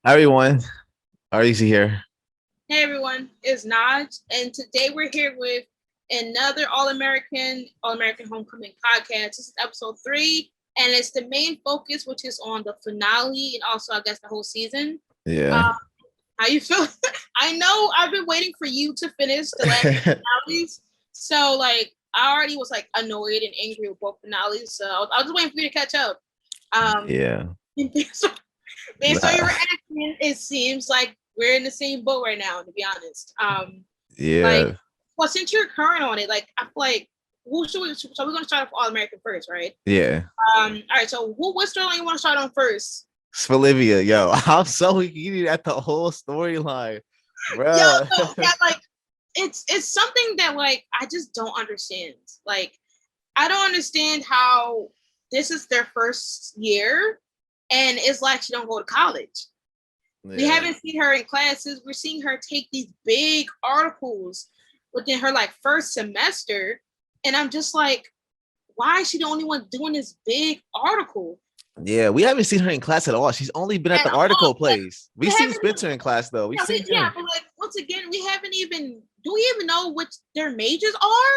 Hi everyone, Arlezzy here. Hey everyone, it's Naj, and today we're here with another All American Homecoming podcast. This is episode 3, and it's the main focus, which is on the finale and also, I guess, the whole season. Uh, Yeah. how you feel? I know I've been waiting for you to finish the last two finales, so like I already was like annoyed and angry with both finales, so I was just waiting for you to catch up. Um, Yeah. based on your Nah. reaction, it seems like we're in the same boat right now, to be honest. Like, Yeah. well, since you're current on it, like, I feel like, who should we? So we're gonna start off All American first, right? Yeah. All right. So, what storyline you want to start on first? It's Olivia, yo. I'm so heated at the whole storyline, Yo, bruh. no, yeah, like, it's something that like I just don't understand. Like, I don't understand how this is their first year, and it's like she don't go to college. We Yeah. haven't seen her in classes. We're seeing her take these big articles within her like first semester. And I'm just like, why is she the only one doing this big article? Yeah, we haven't seen her in class at all. She's only been at And the all article like place. We we seen haven't Spencer in class though. We seen yeah, him. but like once again, we haven't even do we even know what their majors are?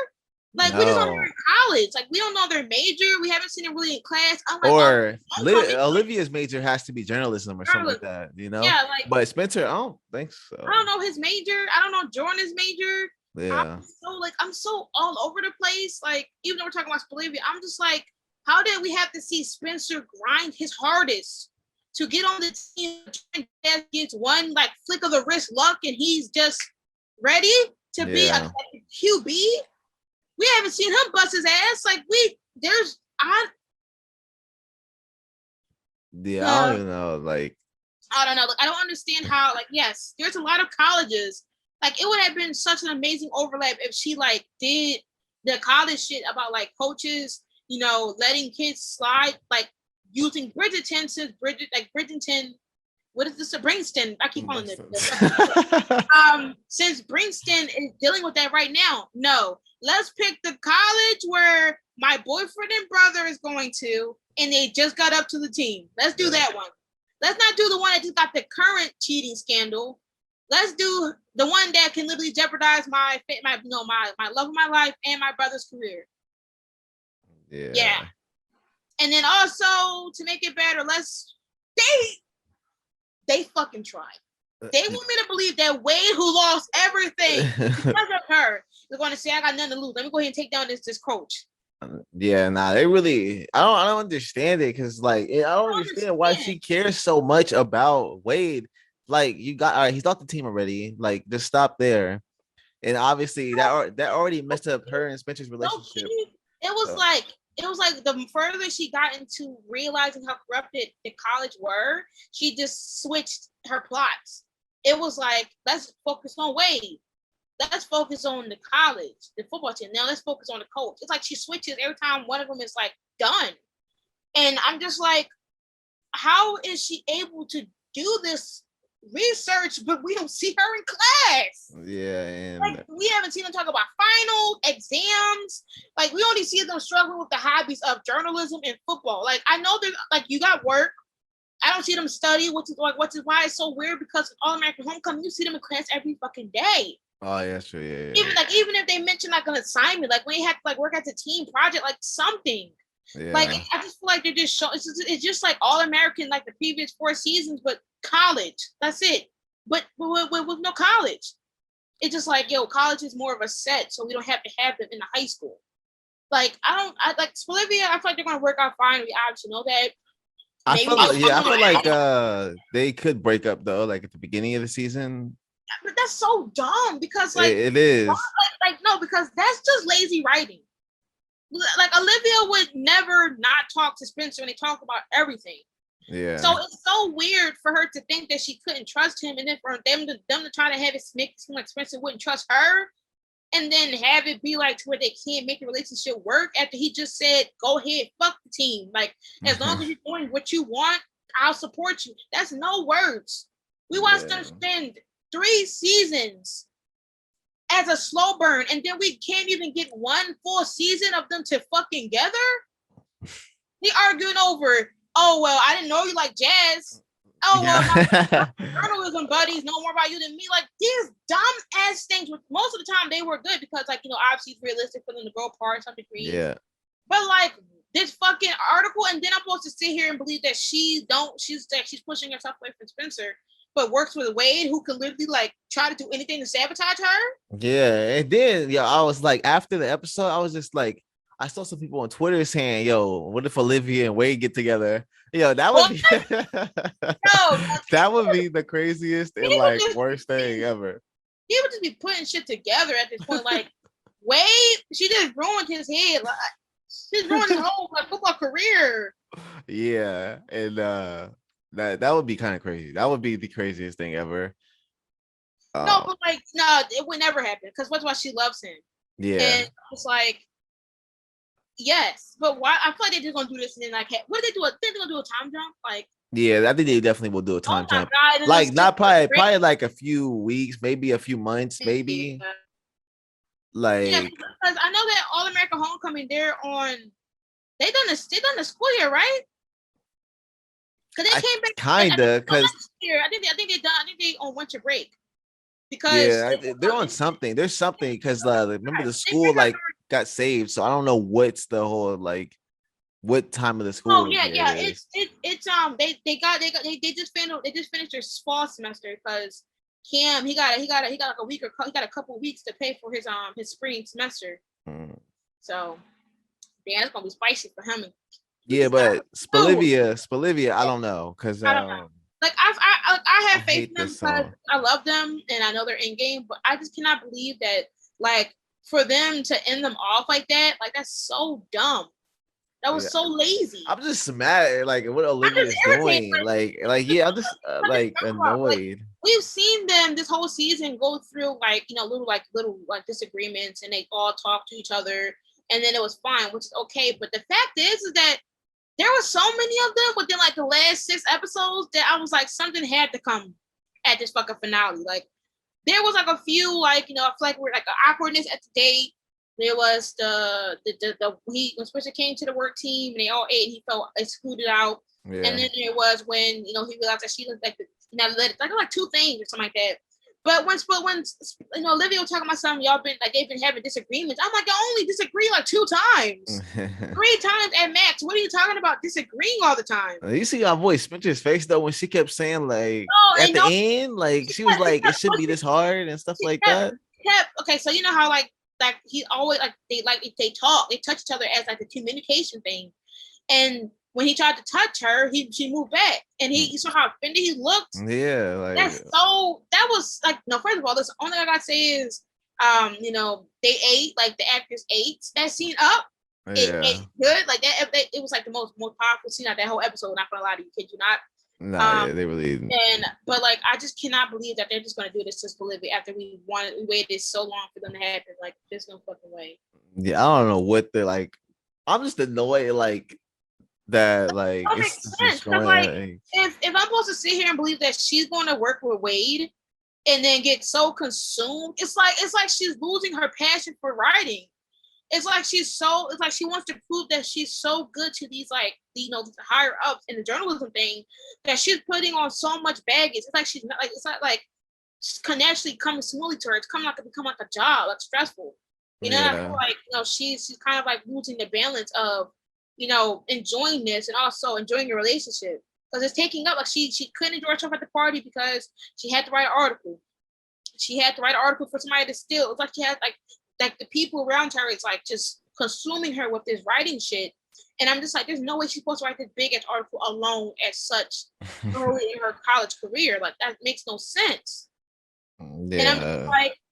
Like we just know they're No. in college. Like we don't know their major. We haven't seen them really in class. I'm like, oh, Or homecoming, like, Olivia's major has to be journalism or something like journalism. that, Yeah, like But Spencer, I don't think I so. don't know his major. I don't know Jordan's major. Yeah. I'm so all over the place. Like even though we're talking about Olivia, I'm just like, how did we have to see Spencer grind his hardest to get on the team? Gets one like flick of the wrist luck, and he's just ready to be a Yeah. QB. We haven't seen him bust his ass. Like we there's Yeah, I don't uh, even know. Like, I don't know. Like I don't understand how. Like yes, there's a lot of colleges. Like it would have been such an amazing overlap if she like did the college shit about like coaches, letting kids slide, like using Bridgerton since Bridgerton. What is this? A Bringston? I keep calling it. Since Bringston is dealing with that right now, no. Let's pick the college where my boyfriend and brother is going to, and they just got up to the team. Let's do yeah. that one. Let's not do the one that just got the current cheating scandal. Let's do the one that can literally jeopardize my love of my life and my brother's career. Yeah. Yeah. And then also to make it better, they fucking tried. They want me to believe that Wade, who lost everything because of her, is going to say, I got nothing to lose. Let me go ahead and take down this coach. Yeah, nah, they really I don't understand it because I I don't don't understand why understand. she cares so much about Wade. Like you got all right, he's off the team already. Like just stop there. And obviously that already messed up her and Spencer's No relationship. key. It was So like the further she got into realizing how corrupted the college were, she just switched her plots. It was like, let's focus on Wade. Let's focus on the college, the football team. Now let's focus on the coach. It's like she switches every time one of them is like done. And I'm just like, how is she able to do this research, but we don't see her in class? yeah, Like and we haven't seen them talk about final exams. Like we only see them struggling with the hobbies of journalism and football. Like I know they're like you got work. I don't see them study, which is why it's so weird because All American Homecoming, you see them in class every fucking day. oh yeah, sure, yeah, Even if they mention like an assignment, like when they have to like work as a team project, like something. yeah, Like yeah. I just feel like they're just showing. It's just like All American, like the previous 4 seasons, but college. That's it. But with no college, it's just like yo, college is more of a set, so we don't have to have them in the high school. Like I don't, I like Olivia. I feel like they're gonna work out fine. We obviously know that. Maybe I feel like they could break up though, like at the beginning of the season. but that's so dumb because It is. no, because that's just lazy writing. Like Olivia would never not talk to Spencer, and they talk about everything. Yeah. So it's so weird for her to think that she couldn't trust him, and then for them to try to have it make it seem like Spencer wouldn't trust her, and then have it be like to where they can't make a relationship work after he just said, "Go ahead, fuck the team. Like as long as you're doing what you want, I'll support you." That's no words. We watched them Yeah. spend 3 seasons as a slow burn, and then we can't even get one full season of them to fucking together. He arguing over, oh well, I didn't know you like jazz. oh well, my Yeah. journalism buddies know more about you than me. Like these dumb ass things. Most of the time they were good because like obviously it's realistic for them to grow apart to some degree. Yeah. But like this fucking article, and then I'm supposed to sit here and believe that she's pushing herself away from Spencer, but works with Wade, who can literally like try to do anything to sabotage her. Yeah. And then I was like, after the episode, I was just like, I saw some people on Twitter saying, "Yo, what if Olivia and Wade get together?" That would What? be No, that would be the craziest and he would like just worst thing ever. he would just be putting shit together at this point. Like Wade, she just ruined his head. Like she's ruined his whole like football career. Yeah, and that would be kind of crazy. That would be the craziest thing ever. No, Um, but like no, it would never happen because that's why she loves him. yeah, And it's like yes, but why? I feel like they're just gonna do this and then like what did they do? They're gonna do a time jump? Like yeah. I think they definitely will do a oh time my jump. god, and Like it's just not probably great. like a few weeks, maybe a few months, maybe. Yeah, Like because I know that All American Homecoming, they're on. They done the school year, right? Because they I came back. I think kinda not because this year. I think they done. I think they on winter break because yeah, they're on something. There's something because remember the they school bring like got saved, so I don't know what's the whole like what time of the oh school yeah, year it yeah. is. It's they just finished their fall semester because Cam he got like a week or he got a couple of weeks to pay for his spring semester. Mm. So yeah, it's gonna be spicy for him. Yeah, He's got but two. Spalivia, I don't know because I don't know. Like I I have faith hate in them this because song. I love them and I know they're in game, but I just cannot believe that like for them to end them off like that's so dumb. That was Yeah, so lazy. I'm just mad at like what I'm just Olivia's irritated. doing. Like yeah, I'm just Like, like like annoyed. we've seen them this whole season go through like little disagreements and they all talk to each other and then it was fine, which is okay. But the fact is that there were so many of them within like the last 6 episodes that I was like something had to come at this fucking finale. Like there was like a few like I feel like we're like an awkwardness at the date. There was the he when Spencer came to the work team and they all ate and he felt excluded out. And Yeah. then there was when he realized that she looked like like two things or something like that. But when Olivia was talking about something y'all been like they've been having disagreements. I'm like y'all only disagree like 2 times, 3 times at max. What are you talking about disagreeing all the time? You see our boy Spencer's face though when she kept saying like Oh, at and the no, end, like she was she like it kept should be pushing. this hard and stuff She like kept, that. okay, so you know how like he always they talk, they touch each other as like a communication thing. And when he tried to touch her, she moved back, and you saw how offended he looked. Yeah, like That was like no. First of all, this only thing I gotta say is, they ate like the actors ate that scene up. It yeah. good like that. It was like the most powerful scene of that whole episode. Not gonna lie to you, kid you not. Nah, Um, yeah, they really and but like I just cannot believe that they're just gonna do this to Bolivia after we waited so long for them to happen. Like there's no fucking way. yeah, I don't know what the like I'm just annoyed like that like That it's makes sense just because going like if I'm supposed to sit here and believe that she's going to work with Wade and then get so consumed, it's like she's losing her passion for writing. It's like she wants to prove that she's so good to these like the higher ups in the journalism thing that she's putting on so much baggage. It's like she's not like it's not like can actually come smoothly to her. It's coming like to become like a job, like stressful. I feel yeah. like she's kind of like losing the balance of enjoying this and also enjoying your relationship because it's taking up like she couldn't enjoy herself at the party because she had to write an article. She had to write an article for somebody to steal. It's like she had like the people around her is like just consuming her with this writing shit. And I'm just like, there's no way she's supposed to write this big ass article alone at such early in her college career. Like that makes no sense. Yeah.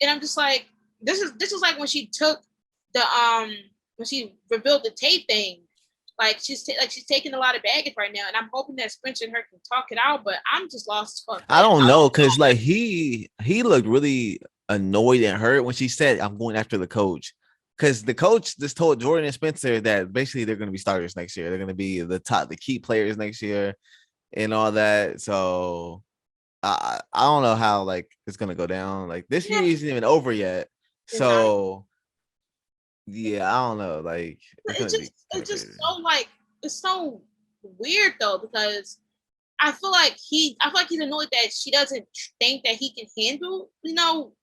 And I'm just like, this is like when she took the when she revealed the tape thing. Like she's taking a lot of baggage right now, and I'm hoping that Spencer and her can talk it out. But I'm just lost as fuck. I Like don't know because like he looked really annoyed and hurt when she said I'm going after the coach. Because the coach just told Jordan and Spencer that basically they're going to be starters next year. They're going to be the key players next year and all that. So I don't know how like it's gonna go down. Like this year yeah, isn't even over yet. it's not. So yeah, I don't know. Like it's It's gonna be just kind it's of just crazy. so like it's so weird though because I feel like he's annoyed that she doesn't think that he can handle,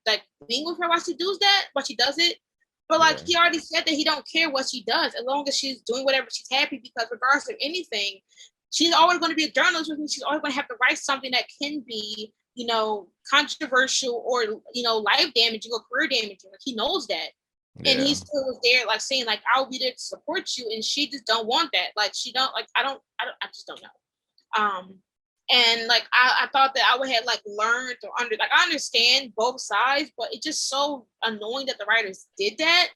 like being with her while she does that, while she does it. But like he already said that he don't care what she does as long as she's doing whatever she's happy, because regardless of anything, she's always going to be a journalist with me. She's always going to have to write something that can be, controversial or, life damaging or career damaging. Like he knows that. Yeah. And he still was there, like saying, like, I'll be there to support you. And she just don't want that. Like, she don't, like, I just don't know. And like, I thought that I would have like learned or I understand both sides, but it's just so annoying that the writers did that.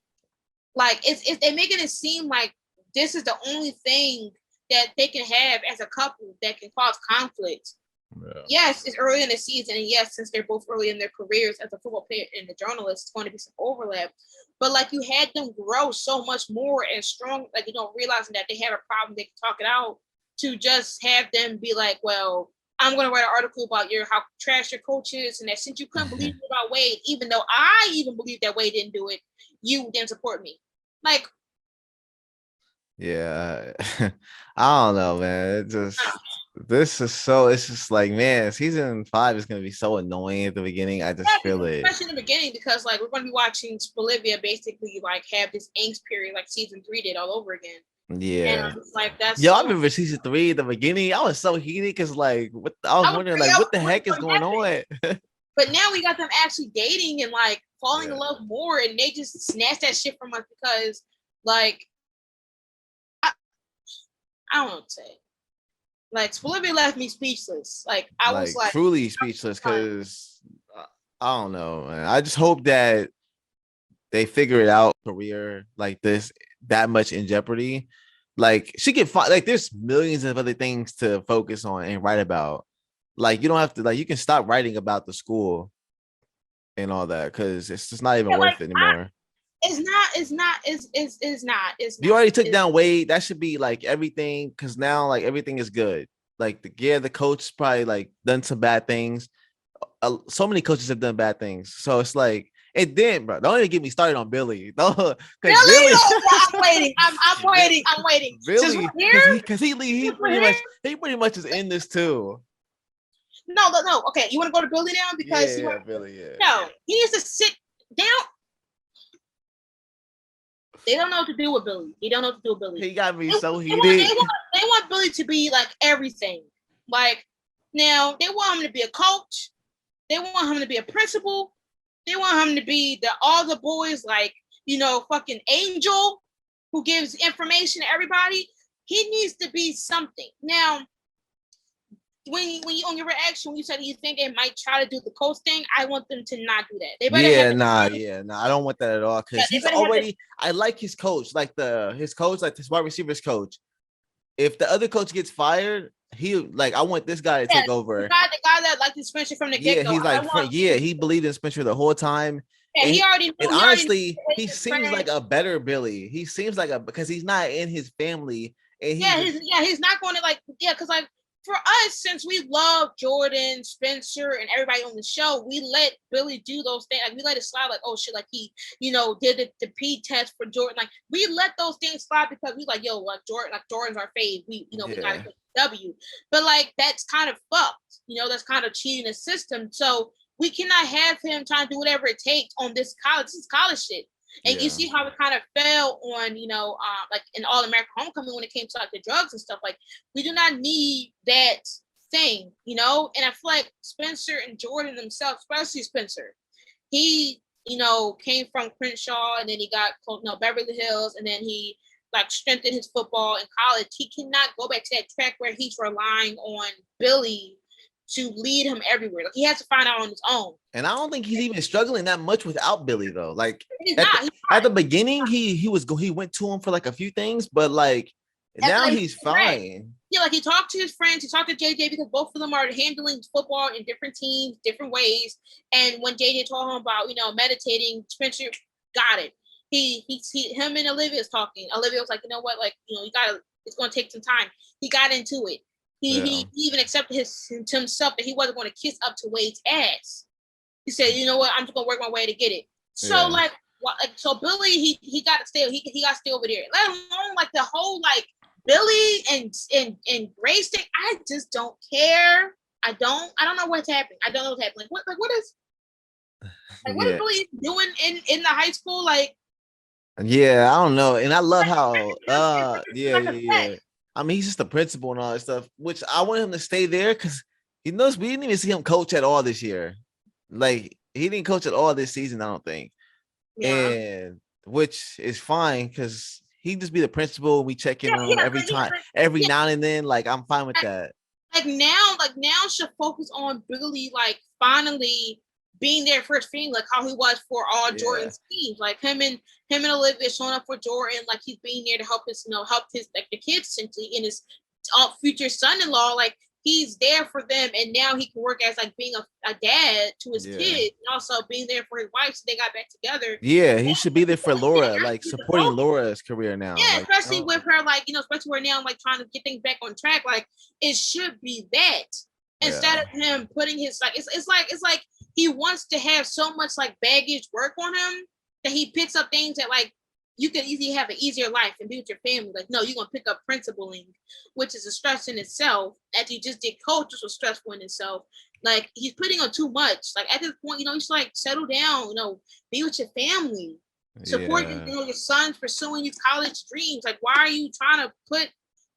Like, they're making it seem like this is the only thing that they can have as a couple that can cause conflict. Yeah. Yes, it's early in the season, and yes, since they're both early in their careers as a football player and the journalist, it's going to be some overlap. But like, you had them grow so much more and strong, like, realizing that they have a problem, they can talk it out, to just have them be like, well, I'm going to write an article about how trash your coach is, and that since you couldn't believe it about Wade, even though I even believe that Wade didn't do it, you didn't support me. Like, yeah, I don't know, man. It's just like, man, season 5 is gonna be so annoying at the beginning. I just feel it, especially in the beginning, because like we're gonna be watching Olivia basically like have this angst period like season 3 did all over again. Yeah, and like that's. Yo, I remember season 3 at the beginning. I was so heated because like, I was wondering like, what the heck is going on? But now we got them actually dating and like falling in love more, and they just snatched that shit from us because like. I don't know what to say. Like, Olivia left me speechless. Like, I was like truly speechless, because I don't know, man. I just hope that they figure it out. Career like this that much in jeopardy. Like, she can find, like, there's millions of other things to focus on and write about. Like, you don't have to, like, you can stop writing about the school and all that, because it's just not even worth it anymore. It's not. You already took down Wade. That should be like everything, because now like everything is good. Like the coach probably like done some bad things. So many coaches have done bad things. So it's like, it did, bro. Don't even get me started on Billy. No, Billy. I'm waiting. I'm waiting. Billy, because he pretty much is in this too. No. Okay, you want to go to Billy now because Billy. Yeah. No, he needs to sit down. They don't know what to do with Billy. He got me so heated. They want Billy to be like everything. Like, now they want him to be a coach. They want him to be a principal. They want him to be all the boys, like, fucking angel who gives information to everybody. He needs to be something. Now, when you on your reaction, when you said you think they might try to do the coach thing, I want them to not do that. They better I don't want that at all, because he's already. I like his coach, like his wide receivers coach. If the other coach gets fired, I want this guy to take over. The guy that liked Spencer from the get-go. He's like, he believed in Spencer the whole time. Yeah, and he already. And honestly, he seems like a better Billy. He seems like because he's not in his family, and he's not going to because like. For us, since we love Jordan, Spencer, and everybody on the show, we let Billy do those things. Like, we let it slide, like, oh shit, like he, did the P test for Jordan. Like, we let those things slide because we like, yo, like Jordan's our fave. We gotta get W. But like, that's kind of fucked. That's kind of cheating the system. So we cannot have him trying to do whatever it takes on this college. This is college shit. And you see how it kind of fell on, like in All-American Homecoming when it came to like the drugs and stuff. Like, we do not need that thing, And I feel like Spencer and Jordan themselves, especially Spencer, he, came from Crenshaw, and then he got Beverly Hills, and then he like strengthened his football in college. He cannot go back to that track where he's relying on Billy to lead him everywhere. Like, he has to find out on his own. And I don't think he's even struggling that much without Billy, though. Like, at the beginning, he went to him for like a few things, but like now he's fine. Yeah, like he talked to his friends, he talked to JJ, because both of them are handling football in different teams, different ways. And when JJ told him about meditating, Spencer got it. Him and Olivia is talking. Olivia was like, you know what, like, it's gonna take some time. He got into it. He even accepted to himself that he wasn't going to kiss up to Wade's ass. He said, you know what, I'm just gonna work my way to get it. So so Billy, he got to stay. He got to stay over there. Let alone like the whole like Billy and Grace thing, I just don't care. I don't know what's happening. I don't know what's happening. What is Yeah. Billy doing in the high school? Like, Yeah, I don't know. And I love like how yeah, like a yeah, pet. yeah. I mean, he's just the principal and all that stuff, which I want him to stay there because he knows we didn't even see him coach at all this year. Like he didn't coach at all this season, I don't think. Yeah. And which is fine because he just be the principal. We check in Yeah, on him yeah, every yeah, time, every yeah. now and then. Like I'm fine with that. Like now should focus on Billy like finally being there for his family, like how he was for all Yeah. Jordan's teams. Like him and Olivia showing up for Jordan, like he's being there to help his, help his like the kids essentially in his future son-in-law. Like he's there for them, and now he can work as like being a dad to his Yeah. kid, and also being there for his wife. So they got back together. Yeah, he should be there for Yeah, Laura, like actually the supporting focus. Laura's career now. Yeah, Like, especially oh, with her, like, especially right now, like trying to get things back on track. Like, it should be that instead yeah. of him putting his like, it's like he wants to have so much like baggage work on him that he picks up things that like you could easily have an easier life and be with your family. Like, no, you're gonna pick up principling, which is a stress in itself. As you just did coach, which was stressful in itself. Like he's putting on too much. Like at this point, you should like settle down. Be with your family, support Yeah. your sons pursuing your college dreams. Like, why are you trying to put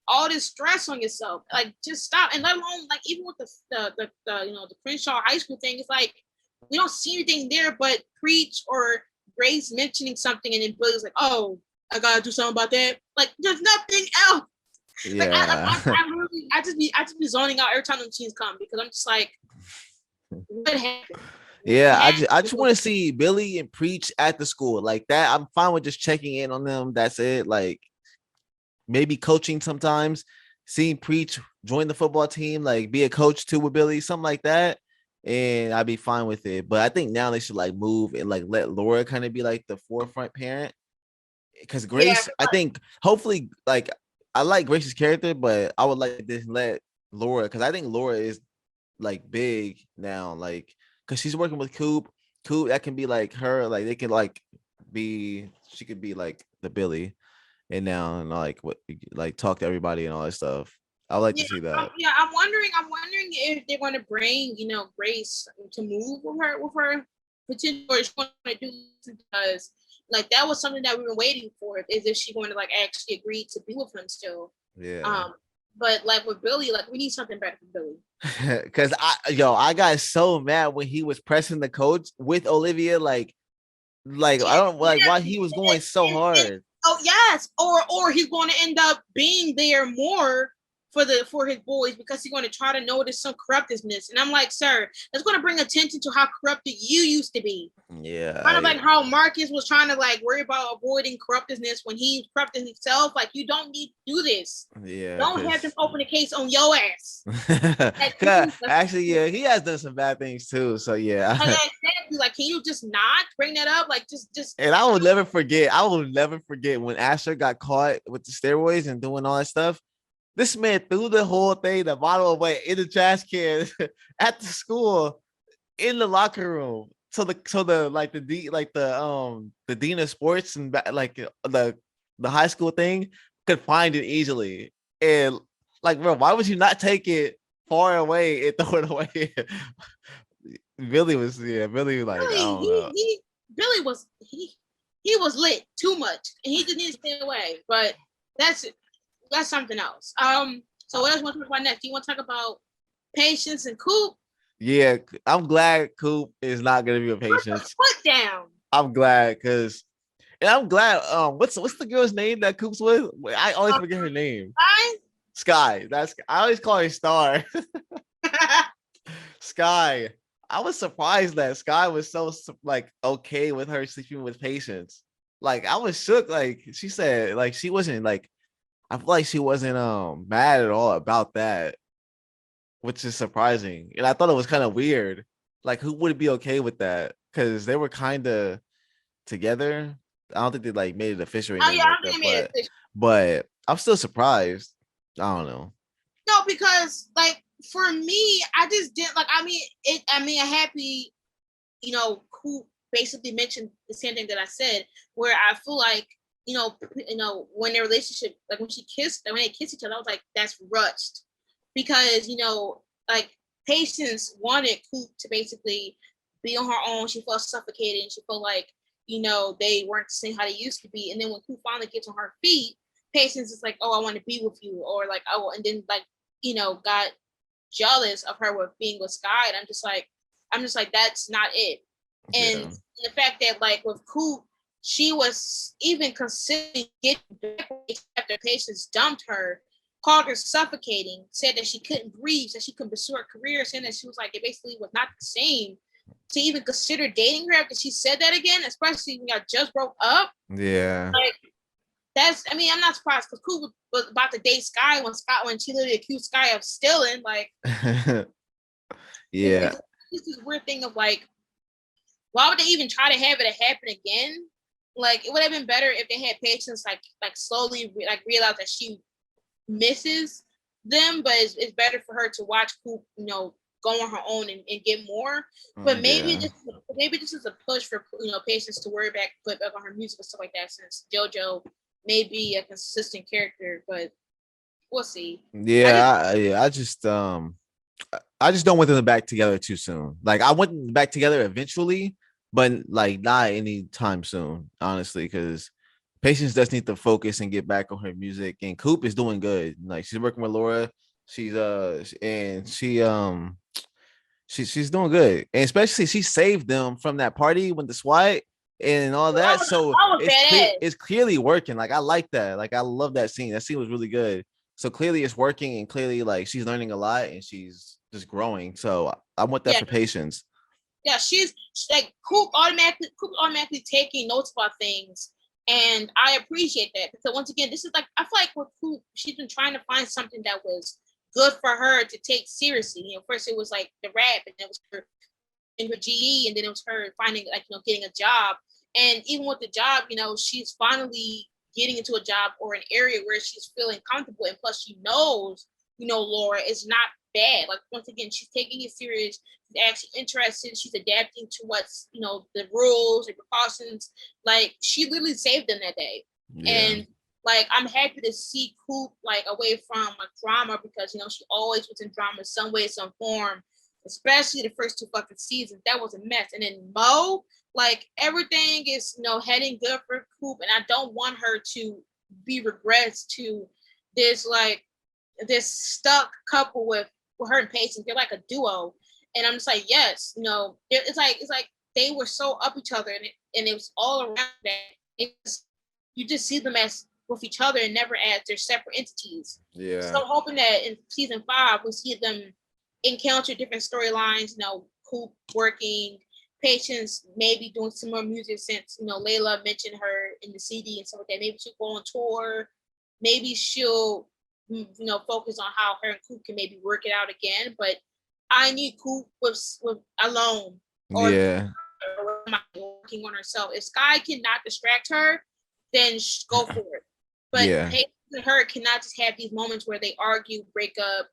all this stress on yourself? Like, just stop. And let alone like even with the Crenshaw High School thing, it's like we don't see anything there but preach or Grace mentioning something, and then Billy's like, "Oh, I gotta do something about that." Like, there's nothing else. Like, Yeah. I just be zoning out every time the machines come because I'm just like, what happened? What Yeah, I just happened? want to see Billy and Preach at the school like that. I'm fine with just checking in on them. That's it. Like maybe coaching sometimes, seeing Preach join the football team, like be a coach too with Billy, something like that. And I'd be fine with it. But I think now they should like move and like let Laura kind of be like the forefront parent. Because Yeah, Grace, I think hopefully like I like Grace's character, but I would like to let Laura because I think Laura is like big now, like because she's working with Coop. Coop that can be like her, like they can like be she could be like the Billy and now and like what like talk to everybody and all that stuff. I would like yeah, to see that. yeah. I'm wondering if they're going to bring Grace to move with her potential, or she's going to do this because like that was something that we were waiting for. Is if she's going to like actually agree to be with him still? Yeah. Um, but like with Billy, like we need something better for Billy. Cause I got so mad when he was pressing the coach with Olivia, like I don't like why he was going so hard. Oh yes, or he's going to end up being there more for his boys because he's going to try to notice some corruptness. And I'm like, sir, that's going to bring attention to how corrupted you used to be. Kind Yeah, of like how Marcus was trying to like worry about avoiding corruptness when he corrupted himself. Like, you don't need to do this. yeah, Don't have them because open a case on your ass. Like, actually, yeah, he has done some bad things too. So yeah, exactly. Like, can you just not bring that up? Like, just and I will never forget. I will never forget when Asher got caught with the steroids and doing all that stuff. This man threw the whole thing, the bottle away in the trash can at the school, in the locker room. So the like the dean of sports and like the high school thing could find it easily. And like, bro, why would you not take it far away and throw it away? Billy like I Billy, don't know. Billy was he was lit too much, and he just needs to stay away. But that's that's something else. So what else you want to talk about next? Do you want to talk about Patience and Coop? Yeah, I'm glad Coop is not gonna be with Put the Patience. foot down. I'm glad because and I'm glad. What's the girl's name that Coop's with? I always forget her name. Fine. Sky. That's I always call her Star. Sky. I was surprised that Sky was so like okay with her sleeping with Patience. Like I was shook. Like she said, like she wasn't like I feel like she wasn't mad at all about that, which is surprising. And I thought it was kind of weird. Like who would be okay with that? Because they were kind of together. I don't think they like made it official or Oh anything yeah, like I'm that, gonna make it official. but I'm still surprised. I don't know. No, because like for me, I just didn't like. I happy, who basically mentioned the same thing that I said, where I feel like when their relationship, like when they kissed each other, I was like, that's rushed, because like Patience wanted Coop to basically be on her own. She felt suffocated, and she felt like they weren't the same how they used to be. And then when Coop finally gets on her feet, Patience is like, oh, I want to be with you, or like, oh, and then like got jealous of her with being with Sky, and I'm just like that's not it. And Yeah. the fact that like with Coop, she was even considering getting back after Patience dumped her, called her suffocating, said that she couldn't breathe, that she couldn't pursue her career, saying that she was like it basically was not the same to even consider dating her after she said that again, especially when y'all just broke up. Yeah. Like I'm not surprised because Coop was about to date Sky when she literally accused Sky of stealing. Like, Yeah. this is weird thing of like, why would they even try to have it happen again? Like, it would have been better if they had Patience like slowly like realize that she misses them, but it's better for her to watch Coop, go on her own and get more. But maybe Yeah. this is a push for Patience to put back on her music and stuff like that, since JoJo may be a consistent character, but we'll see. I just don't want them back together too soon. Like I want them back together eventually, but like not anytime soon, honestly, because Patience does need to focus and get back on her music. And Coop is doing good. Like she's working with Laura. She's and she's doing good. And especially she saved them from that party with the SWAT and all that. So I was badass. it's clearly working. Like I like that. Like I love that scene. That scene was really good. So clearly it's working, and clearly like she's learning a lot and she's just growing. So I want that Yeah, for Patience. yeah. She's like Coop automatically taking notes about things, and I appreciate that because once again, this is like I feel like with Coop, she's been trying to find something that was good for her to take seriously. First it was like the rap, and then it was her in her GE, and then it was her finding like getting a job. And even with the job, she's finally getting into a job or an area where she's feeling comfortable, and plus she knows, Laura is not bad. Like once again, she's taking it serious. She's actually interested. She's adapting to what's the rules and precautions. Like she literally saved them that day, Yeah. and like I'm happy to see Coop like away from a drama because she always was in drama some way, some form, especially the first two fucking seasons. That was a mess. And then Mo, like everything is heading good for Coop, and I don't want her to be regrets to this like this stuck couple with her and Patience. They're like a duo, and I'm just like yes, it's like they were so up each other, and it was all around that. You just see them as with each other and never as their separate entities. Yeah. So I'm hoping that in season 5 we see them encounter different storylines. Coop working, Patience maybe doing some more music since Layla mentioned her in the CD and stuff like that. Maybe she'll go on tour. Maybe she'll focus on how her and Coop can maybe work it out again. But I need Coop with alone or Yeah. working on herself. If Sky cannot distract her, then go for it. But Yeah. Patience and her cannot just have these moments where they argue, break up,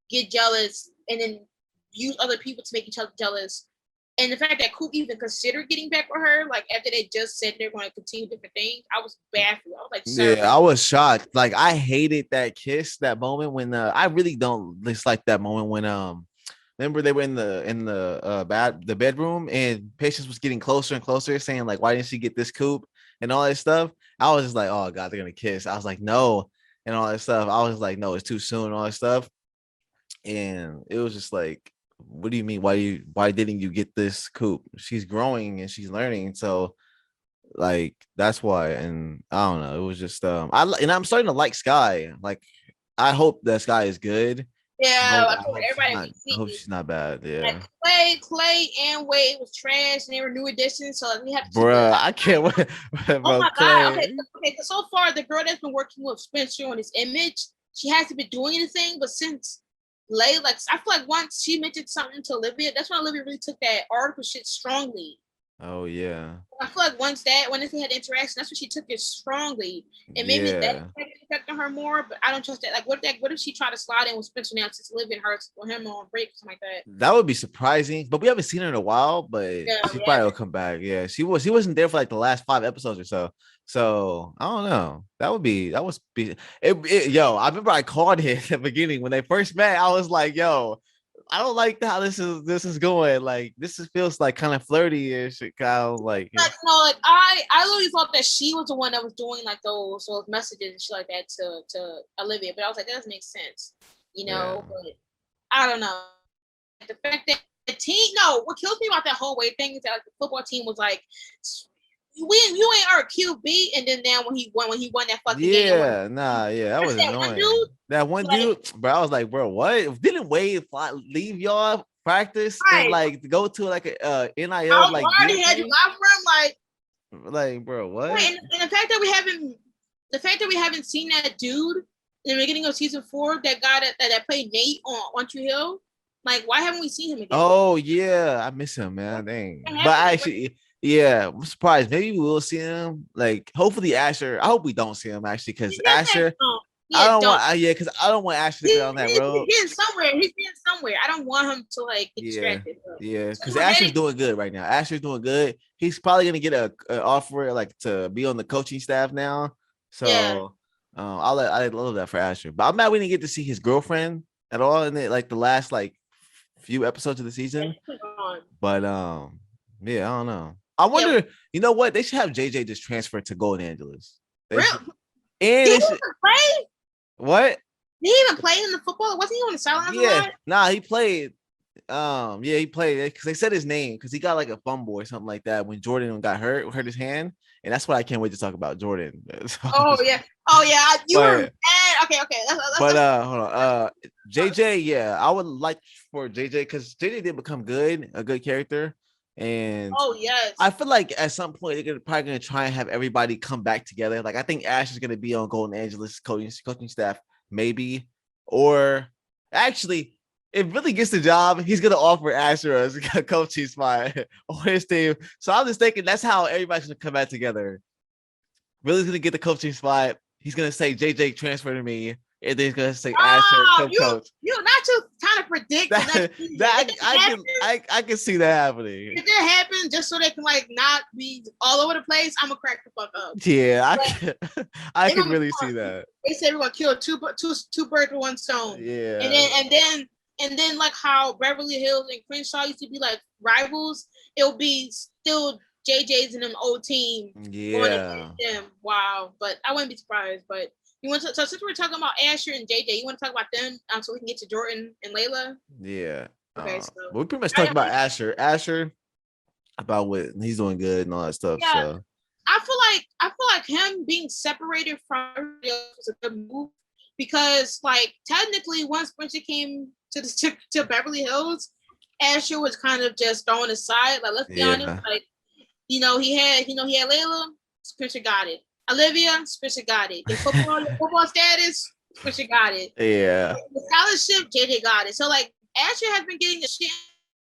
get jealous, and then use other people to make each other jealous. And the fact that Coop even considered getting back with her, like after they just said they're going to continue different things, I was baffled. I was like, sir. Yeah, I was shocked. Like I hated that kiss, that moment when I really don't dislike that moment when remember they were in the bedroom and Patience was getting closer and closer, saying like, why didn't she get this Coop and all that stuff. I was just like, oh god, they're gonna kiss. I was like, no, and all that stuff. I was like, no, it's too soon, and all that stuff. And it was just like, what do you mean? Why didn't you get this Coop? She's growing and she's learning. So like that's why. And I don't know, it was just I'm starting to like Sky. Like I hope that Sky is good. Yeah, I told I everybody hope she's not bad. Yeah. like Clay and Wade was trash and they were new additions, so we have to keep Bruh, I can't wait. Oh Bro, my god. Clay. Okay. So far, the girl that's been working with Spencer on his image, she hasn't been doing anything. But since Lay, like I feel like once she mentioned something to Olivia, that's when Olivia really took that article shit strongly. Oh yeah. I feel like when they had interaction, that's when she took it strongly, and maybe that Yeah. protecting her more, but I don't trust that. Like, what if she tried to slide in with Spencer now since Olivia and her or him on break or something like that? That would be surprising, but we haven't seen her in a while. But Yeah, she yeah. probably will come back. Yeah, she wasn't there for like the last 5 episodes or so. So I don't know. That was be yo. I remember I called it at the beginning when they first met. I was like, yo, I don't like how this is going. Like feels like kind of flirty ish. Kind of like Like, no, like I literally thought that she was the one that was doing like those messages and shit like that to Olivia, but I was like, that doesn't make sense, yeah. But I don't know. The fact that the team, no, what kills me about that whole way thing is that like, the football team was like, you ain't our QB, and then now when he won that fucking game, Yeah, nah, yeah, that was that one annoying. dude, That one like, dude, bro, I was like, bro, what? Didn't Wade leave y'all practice and right, like go to like a NIL how like hard deal he had you thing? lie for him, Like, bro, what? and the fact that we haven't seen that dude in the beginning of season 4, that guy that played Nate on One Tree Hill, like, why haven't we seen him again? Oh yeah, I miss him, man. Dang. But I actually, yeah, I'm surprised. Maybe we will see him. Like, hopefully Asher. I hope we don't see him actually, because Asher. I Yeah, don't don't. want. Yeah, because I don't want Asher to go down that road. He's somewhere. He's being somewhere. I don't want him to like get Yeah, distracted. yeah, So because Asher's doing good right now. Asher's doing good. He's probably gonna get a offer like to be on the coaching staff now. yeah. So I love that for Asher. But I'm mad we didn't get to see his girlfriend at all in the like the last like few episodes of the season. But yeah, I don't know. I wonder. You know what? They should have JJ just transfer to Golden Angeles. Really? And Did they he should, even play? what? Did he even play in the football? Wasn't he on the sidelines a Yeah, lot? nah, he played. Yeah, he played because they said his name because he got like a fumble or something like that when Jordan got hurt his hand, and that's what I can't wait to talk about Jordan. Oh yeah, oh yeah. You were but mad. Okay, okay. but hold on, JJ, yeah, I would like for JJ because JJ did become a good character, and Oh yes. I feel like at some point they're probably gonna try and have everybody come back together. Like I think Ash is gonna be on Golden Angeles coaching staff, maybe, or actually, if Billy gets the job, he's gonna offer Asher as a coaching spot on his team. So I'm just thinking that's how everybody's gonna come back together. Billy's gonna get the coaching spot. He's gonna say JJ transfer to me, and then he's gonna say Asher come coach. You not just kind of predict I can see that happening. If that happens, just so they can like not be all over the place, I'm gonna crack the fuck up. Yeah, I can really see that. They said we're gonna kill two birds with one stone. Yeah, and then like how Beverly Hills and Crenshaw used to be like rivals, it'll be still JJ's and them old team. Yeah. Them. Wow, but I wouldn't be surprised. But you want to? So since we're talking about Asher and JJ, you want to talk about them so we can get to Jordan and Layla? Yeah. Okay, so we pretty much talked about Asher. Asher about what he's doing good and all that stuff. Yeah. So I feel like him being separated from everybody else was a good move because like technically once Spencer came to Beverly Hills, Asher was kind of just thrown aside. Like let's be honest, like he had Layla, Spencer got it. Olivia, Spencer got it. The football status, Spencer got it. Yeah. The scholarship, JJ got it. So like Asher has been getting the shit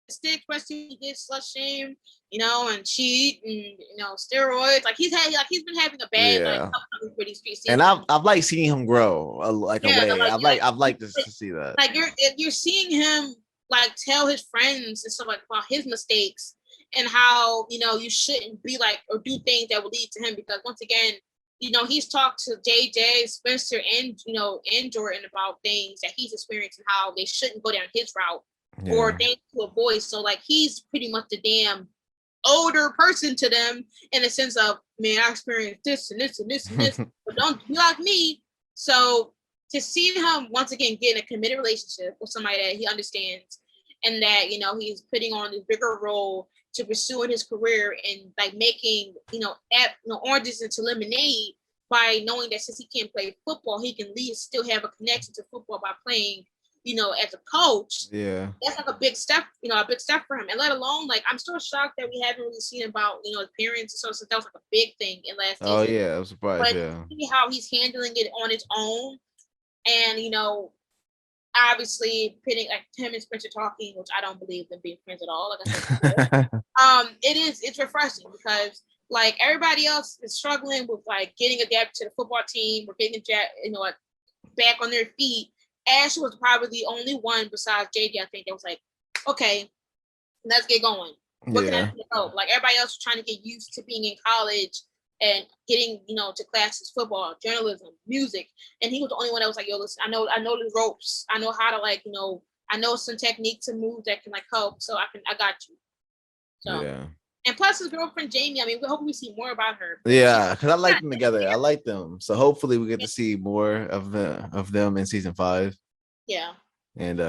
stick, especially he did slut shame, and cheat and steroids. Like he's been having a bad like for these seasons. And I've like seeing him grow like a way. I've liked to see that. Like you're seeing him like tell his friends and stuff like about his mistakes and how you shouldn't be like or do things that will lead to him because once again, he's talked to JJ, Spencer, and and Jordan about things that he's experienced and how they shouldn't go down his route or things to avoid. So like he's pretty much the damn older person to them in a sense of, man, I experienced this and this and this and this, but don't be like me. So to see him once again get in a committed relationship with somebody that he understands and that he's putting on this bigger role to pursuing his career and like making oranges into lemonade by knowing that since he can't play football, he can at least still have a connection to football by playing as a coach. Yeah, that's like a big step for him. And let alone like I'm still shocked that we haven't really seen about his parents. So that was like a big thing in last season. Oh yeah, I was surprised. But see how he's handling it on his own, and obviously pitting like him and Spencer talking, which I don't believe them being friends at all. Like I said, it's refreshing because Like everybody else is struggling with like getting adapted to the football team or getting like back on their feet. Ash was probably the only one besides JJ, I think, that was like, okay, let's get going. What can I do to help? Like everybody else was trying to get used to being in college and getting, to classes, football, journalism, music. And he was the only one that was like, yo, listen, I know the ropes. I know how to I know some techniques and moves that can like help. So I got you. So yeah. And plus his girlfriend Jamie, I mean, we hope we see more about her. Yeah, because I like them together. I like them. So hopefully we get to see more of them in season 5. Yeah. And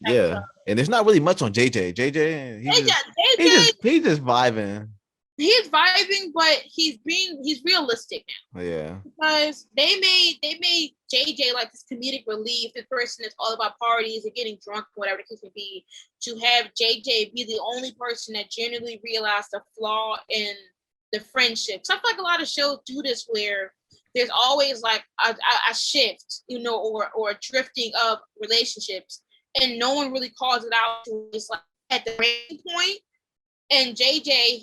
yeah. And there's not really much on JJ. JJ, he's just vibing. He's vibing, but he's realistic now. Yeah. Because they made JJ like this comedic relief, this person that's all about parties and getting drunk, whatever the case may be, to have JJ be the only person that genuinely realized the flaw in the friendship. So I feel like a lot of shows do this where there's always like a shift, or a drifting of relationships, and no one really calls it out. It's like at the breaking point. And JJ,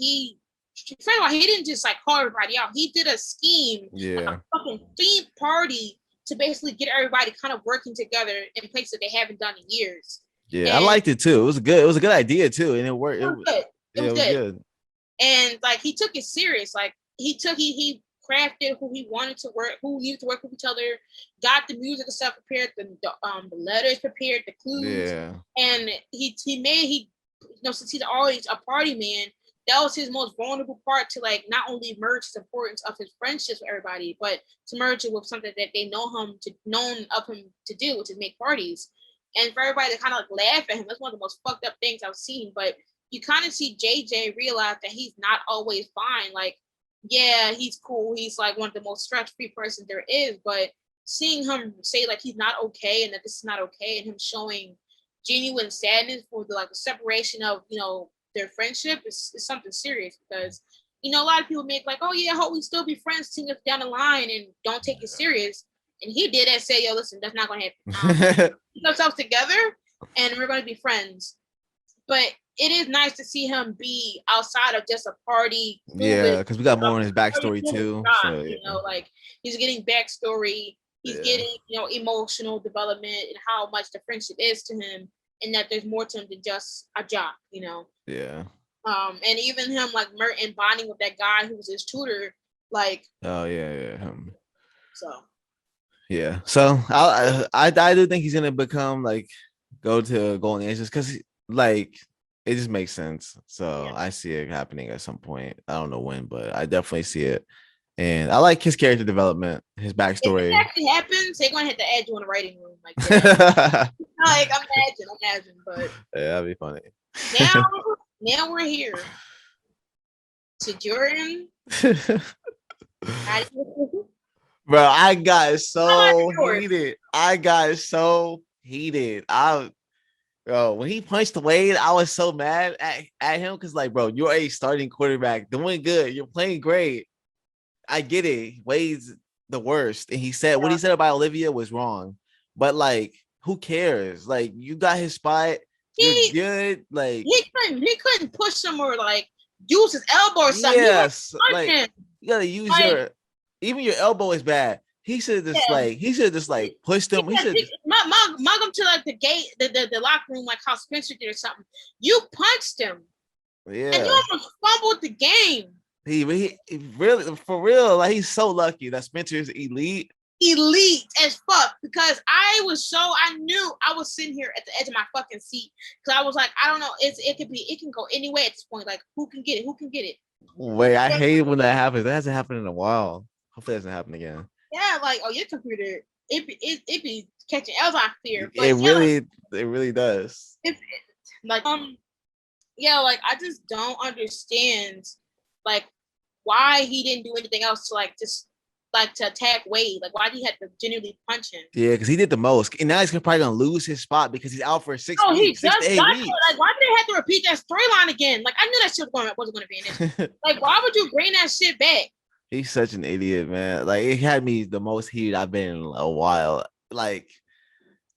first of all, he didn't just like call everybody out. He did a scheme, like a fucking theme party to basically get everybody kind of working together in places that they haven't done in years. Yeah, I liked it too. It was a good idea too, and it worked. It was good. And like he took it serious. Like he crafted who he wanted to work, who needed to work with each other, got the music and stuff prepared, the letters prepared, the clues, and he made since he's always a party man, that was his most vulnerable part, to like not only merge the importance of his friendships with everybody, but to merge it with something that they known of him to do, which is make parties. And for everybody to kind of like laugh at him, that's one of the most fucked up things I've seen. But you kind of see JJ realize that he's not always fine. Like, yeah, he's cool. He's like one of the most stress-free person there is. But seeing him say like he's not okay and that this is not okay, and him showing genuine sadness for the separation of their friendship is something serious. Because a lot of people make like, oh yeah, I hope we still be friends 10 years down the line and don't take it serious. And he did that, say, yo, listen, that's not gonna happen. Keep ourselves together and we're gonna be friends. But it is nice to see him be outside of just a party. Yeah, because we got more on his backstory too. So, like he's getting backstory, he's getting emotional development and how much the friendship is to him, and that there's more to him than just a job. Yeah. And even him like Merton bonding with that guy who was his tutor, like. Oh yeah. So. Yeah. So I do think he's gonna become like go to Golden Ages, because like it just makes sense. So I see it happening at some point. I don't know when, but I definitely see it. And I like his character development, his backstory. If it actually happens, they're gonna have to add you in the writing room. Like, like imagine, but yeah, that'd be funny. Now we're here. To Jordan. Bro, I got so heated. Bro, when he punched Wade, I was so mad at him, because like, bro, you're a starting quarterback, doing good, you're playing great. I get it. Wade's the worst, and he said what he said about Olivia was wrong, but like, who cares? Like, you got his spot. You're good. Like he couldn't push him or like use his elbow or something. Yes, like you gotta use even your elbow is bad. He should just pushed him. He should mug him to like the gate, the locker room, like how Spencer did or something. You punched him. Yeah. And you almost fumbled the game. He really, for real, like, he's so lucky that Spencer's elite as fuck, because I knew I was sitting here at the edge of my fucking seat, because I was like, I don't know, it can go anywhere at this point. Like, who can get it? Wait, I hate when that happens. That hasn't happened in a while. Hopefully it doesn't happen again. Yeah, like, oh, your computer, it be catching L's on fear. But it really does. Like, like, I just don't understand, like, why he didn't do anything else to like just like to attack Wade. Like, why did he have to genuinely punch him? Yeah, because he did the most, and now he's probably gonna lose his spot because he's out for 6 weeks. He just got weeks. Like, why did they have to repeat that storyline again? Like, I knew that shit wasn't gonna be in it. Like, why would you bring that shit back? He's such an idiot, man. Like, it had me the most heat I've been in a while. Like,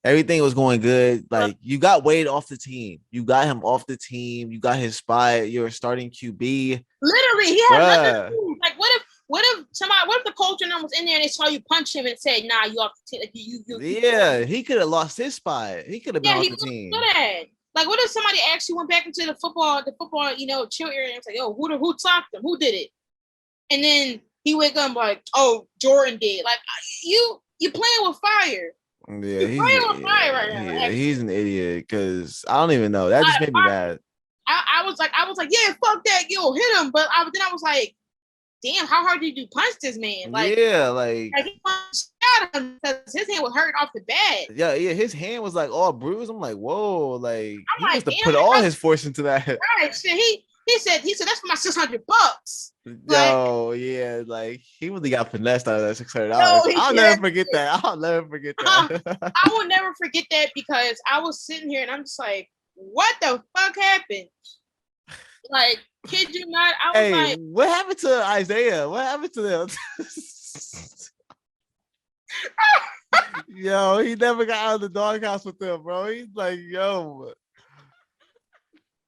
Everything was going good. Like you got Wade off the team. You got him off the team. You got his spot. You're starting QB. Literally, he had nothing to Bruh. do. Like, what if the coach and them was in there and they saw you punch him and said, "Nah, you off the team." Like, Yeah, he could have lost his spot. He could have been yeah, off he the was team. good at it. Like, what if somebody actually went back into the football, chill area and was like, "Yo, who socked him? Who did it?" And then he wake up like, "Oh, Jordan did." Like, you playing with fire. Yeah, You playing with fire right now. yeah, Actually. he's an idiot because I don't even know. That just made me mad. I was like, yeah, fuck that, yo, hit him. But then I was like, damn, how hard did you punch this man? Yeah, like he shot him because his hand was hurting off the bat. yeah, his hand was like all bruised. I'm like, whoa, like I'm he like, must have damn, put all his force into that. right. Shit, he said that's for my $600. Like, Yo, yeah, like he really got finessed out of that no, $600. he I'll did. never forget that. I'll never forget that. I will never forget that because I was sitting here and I'm just like, what the fuck happened? Like, kid you not, I was Hey, like, what happened to Isaiah? What happened to them? Yo, he never got out of the doghouse with them, bro. He's like, yo.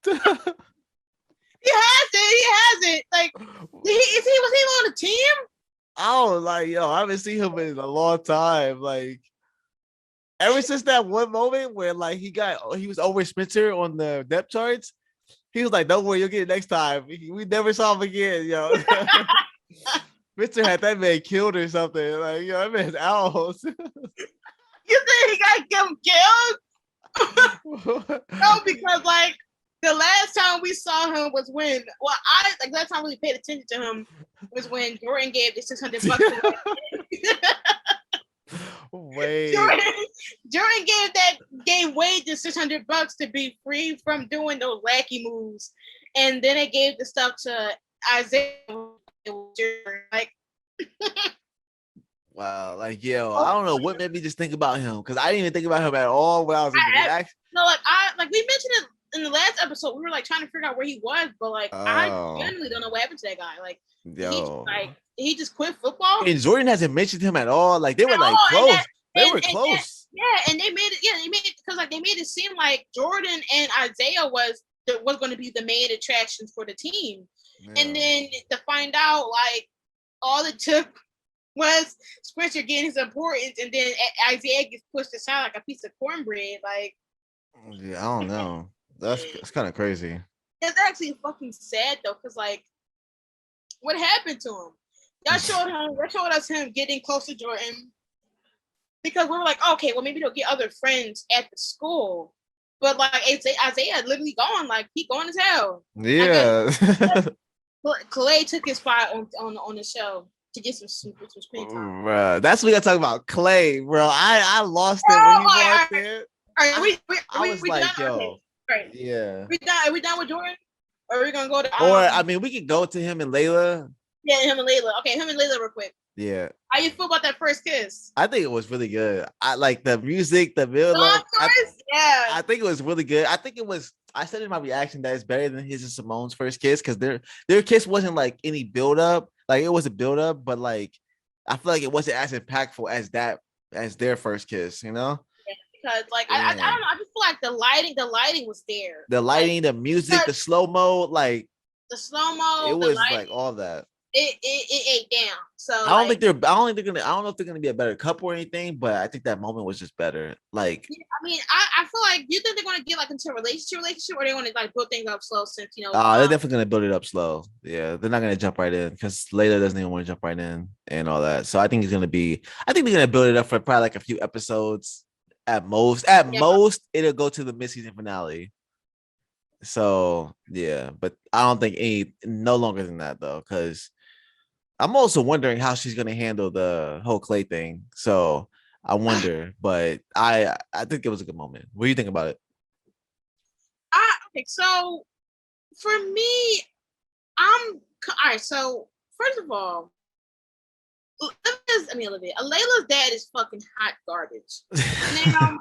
he hasn't. Like, was he on the team? I like, yo, I haven't seen him in a long time. Like, ever since that one moment where like he was over Spencer on the depth charts, he was like, "Don't worry, you'll get it next time." We never saw him again, yo. Spencer had that man killed or something. Like, yo, that man's out. You think he got him killed? No, because like the last time we saw him was when, last time we really paid attention to him was when Jordan gave the $600 Wait. Jordan gave Wade the $600 to be free from doing those wacky moves, and then they gave the stuff to Isaiah. Like, wow, like yo, I don't know what made me just think about him because I didn't even think about him at all when I was in the reaction. No, like we mentioned it in the last episode. We were like trying to figure out where he was, but like I genuinely don't know what happened to that guy. Like, he just quit football. And Jordan hasn't mentioned him at all. Like they were like close. They were close. Yeah, and they made it because like they made it seem like Jordan and Isaiah was going to be the main attractions for the team, and then to find out like all it took was Spencer getting his importance, and then Isaiah gets pushed aside like a piece of cornbread. Like, yeah, I don't know. That's kind of crazy. It's actually fucking sad though, because like, what happened to him? Y'all showed us him getting close to Jordan because we were like, okay, well maybe they'll get other friends at the school. But like Isaiah literally gone, like he gone as hell. Yeah. Clay took his spot on the show to get some screen time. Bruh, that's what we gotta talk about. Clay, bro. I lost it when he walked in. I was like, yo. Right. Yeah. Are we done with Jordan? Or are we gonna go to or I mean we could go to him and Layla. Yeah, him and Layla. Okay, him and Layla real quick. Yeah. How you feel about that first kiss? I think it was really good. I like the music, the build. I think it was really good. I think it was. I said in my reaction that it's better than his and Simone's first kiss because their kiss wasn't like any build up. Like it was a build up, but like I feel like it wasn't as impactful as their first kiss. You know? Yeah, because like I don't know. I just feel like the lighting was there. The lighting, the music, the slow mo, like the slow mo. It was like all that. It ate down. So I don't think they're gonna. I don't know if they're gonna be a better couple or anything, but I think that moment was just better. Like, I mean, I feel like you think they're gonna get like into a relationship, or they want to like build things up slow since they're definitely gonna build it up slow. Yeah, they're not gonna jump right in because Layla doesn't even want to jump right in and all that. So I think they're gonna build it up for probably like a few episodes at most. At most, it'll go to the mid-season finale. So yeah, but I don't think no longer than that though, because I'm also wondering how she's gonna handle the whole Clay thing. So I wonder, but I think it was a good moment. What do you think about it? Okay, so for me, all right. So first of all, Olivia, Layla's dad is fucking hot garbage. Now,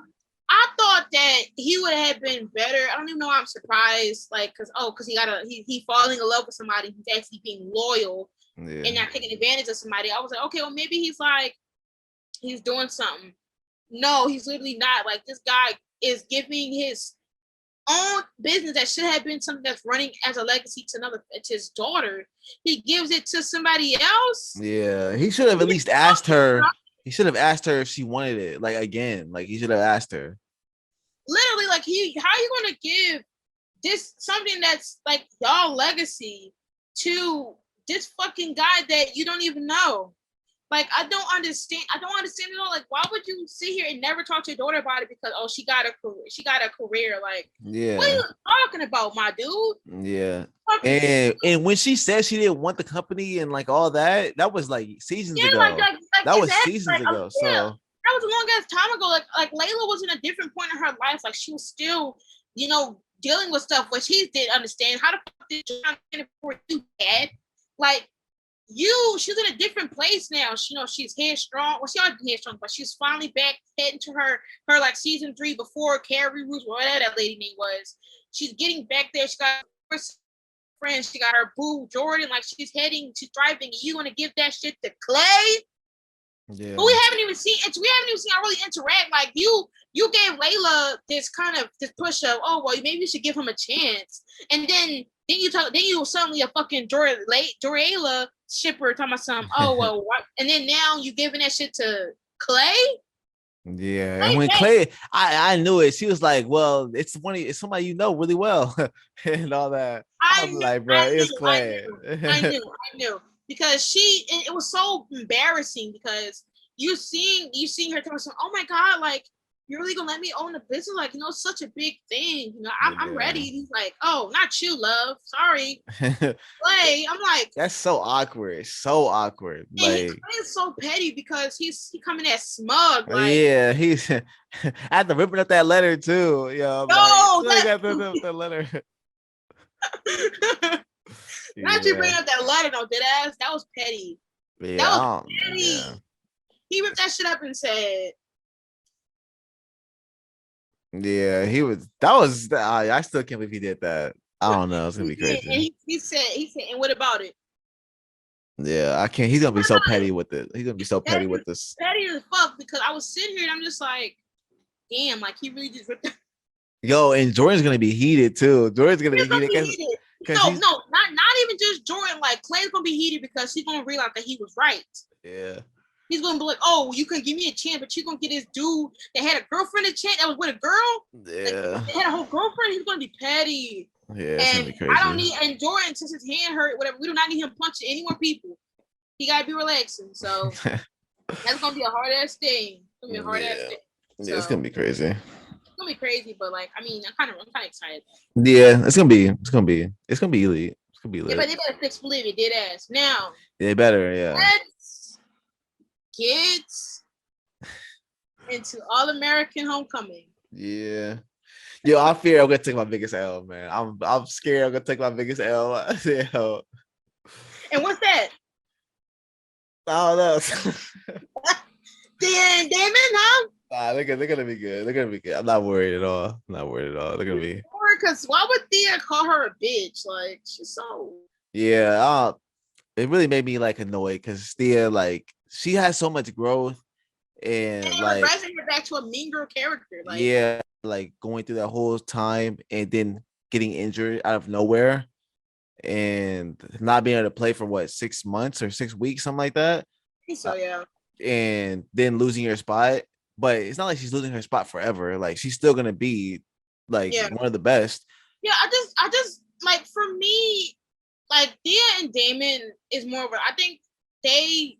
I thought that he would have been better. I don't even know why I'm surprised. Like, because he falling in love with somebody who's actually being loyal and not taking advantage of somebody. I was like, okay, well maybe he's doing something. No, he's literally not. Like, this guy is giving his own business that should have been something that's running as a legacy to his daughter. He gives it to somebody else. Yeah, he should have at least asked her. He should have asked her if she wanted it. Like again, like he should have asked her. Literally, like, how are you gonna give this something that's like y'all legacy to this fucking guy that you don't even know? Like, I don't understand. I don't understand it all. Like, why would you sit here and never talk to your daughter about it because she got a career? She got a career. Like, what are Yeah, you talking about, my dude? yeah. Fucking And when she said she didn't want the company and like all that, that was like seasons yeah, like, ago. like That was exactly. seasons Like, ago. yeah, So that was a long ass time ago. Like Layla was in a different point in her life. Like, she was still, dealing with stuff, which he didn't understand. How the fuck did you before you dad? Like, she's in a different place now. She's headstrong. Well, she already been headstrong, but she's finally back heading to her like season 3 before Carrie Ruth, whatever that lady name was. She's getting back there. She got her friends. She got her boo Jordan. Like, she's heading to thriving. You want to give that shit to Clay? yeah, But we haven't even seen her really interact. Like, you gave Layla this kind of this push of, oh well, maybe you should give him a chance, and then you suddenly a fucking Layla shipper talking about something. Oh well, what? And then now you giving that shit to Clay. yeah. And when Clay, I knew it. She was like, "Well, it's somebody you know really well," and all that. I'm like, bro, it's Clay. I knew because it was so embarrassing because you seeing her tell something. Oh my god, like, you're really gonna let me own the business? Like, it's such a big thing. I'm ready. And he's like, oh, not you, love. Sorry, Clay. I'm like, That's so awkward. So awkward. and Like, Clay is so petty because he coming at smug. Like, yeah, he's after ripping up that letter too. Yeah, I'm like, no, I got that letter. not you Yeah, bring up that letter, no, dead ass. That was petty. That was yeah, yeah. petty. He ripped that shit up and said, Yeah, he was. That was. I still can't believe he did that. I don't know. It's gonna be crazy. and he said, and what about it? Yeah, I can't. He's gonna be so petty with it. He's gonna be so petty with this. Petty as fuck because I was sitting here and I'm just like, damn, like, he really just ripped that. Yo, and Jordan's gonna be heated too. Jordan's gonna be heated because No, not even just Jordan. Like, Clay's gonna be heated because he's gonna realize that he was right. yeah. He's gonna be like, oh, you can give me a chance, but you're gonna get this dude that had a girlfriend a chance that was with a girl. Yeah. Like, they had a whole girlfriend. He's gonna be petty. Yeah, it's gonna be crazy. I don't need, and Jordan, since his hand hurt, whatever, we do not need him punching any more people. He gotta be relaxing. So that's gonna be a hard ass thing. It's gonna be a hard ass thing. So, yeah, it's gonna be crazy. It's gonna be crazy, but like, I mean, I'm kind of excited. Yeah, it's gonna be elite. It's gonna be lit. Yeah, but they better fix Olivia, dead ass. Now, they better, yeah. let's get into All American Homecoming. Yeah. Yo, I fear I'm gonna take my biggest L, man. I'm scared I'm gonna take my biggest L. Yo. And what's that? I don't know. Damon, huh? Nah, they're gonna be good. They're gonna be good. I'm not worried at all. They're gonna be. Because why would Thea call her a bitch? Like, she's so. Yeah. It really made me like annoyed because Thea, like, she has so much growth and like regressing her back to a mean girl character. Like, yeah, like going through that whole time and then getting injured out of nowhere and not being able to play for what 6 months or 6 weeks, something like that. So yeah. And then losing your spot. But it's not like she's losing her spot forever. Like, she's still gonna be like one of the best. Yeah, I just like, for me, like, Thea and Damon is more of a, I think they,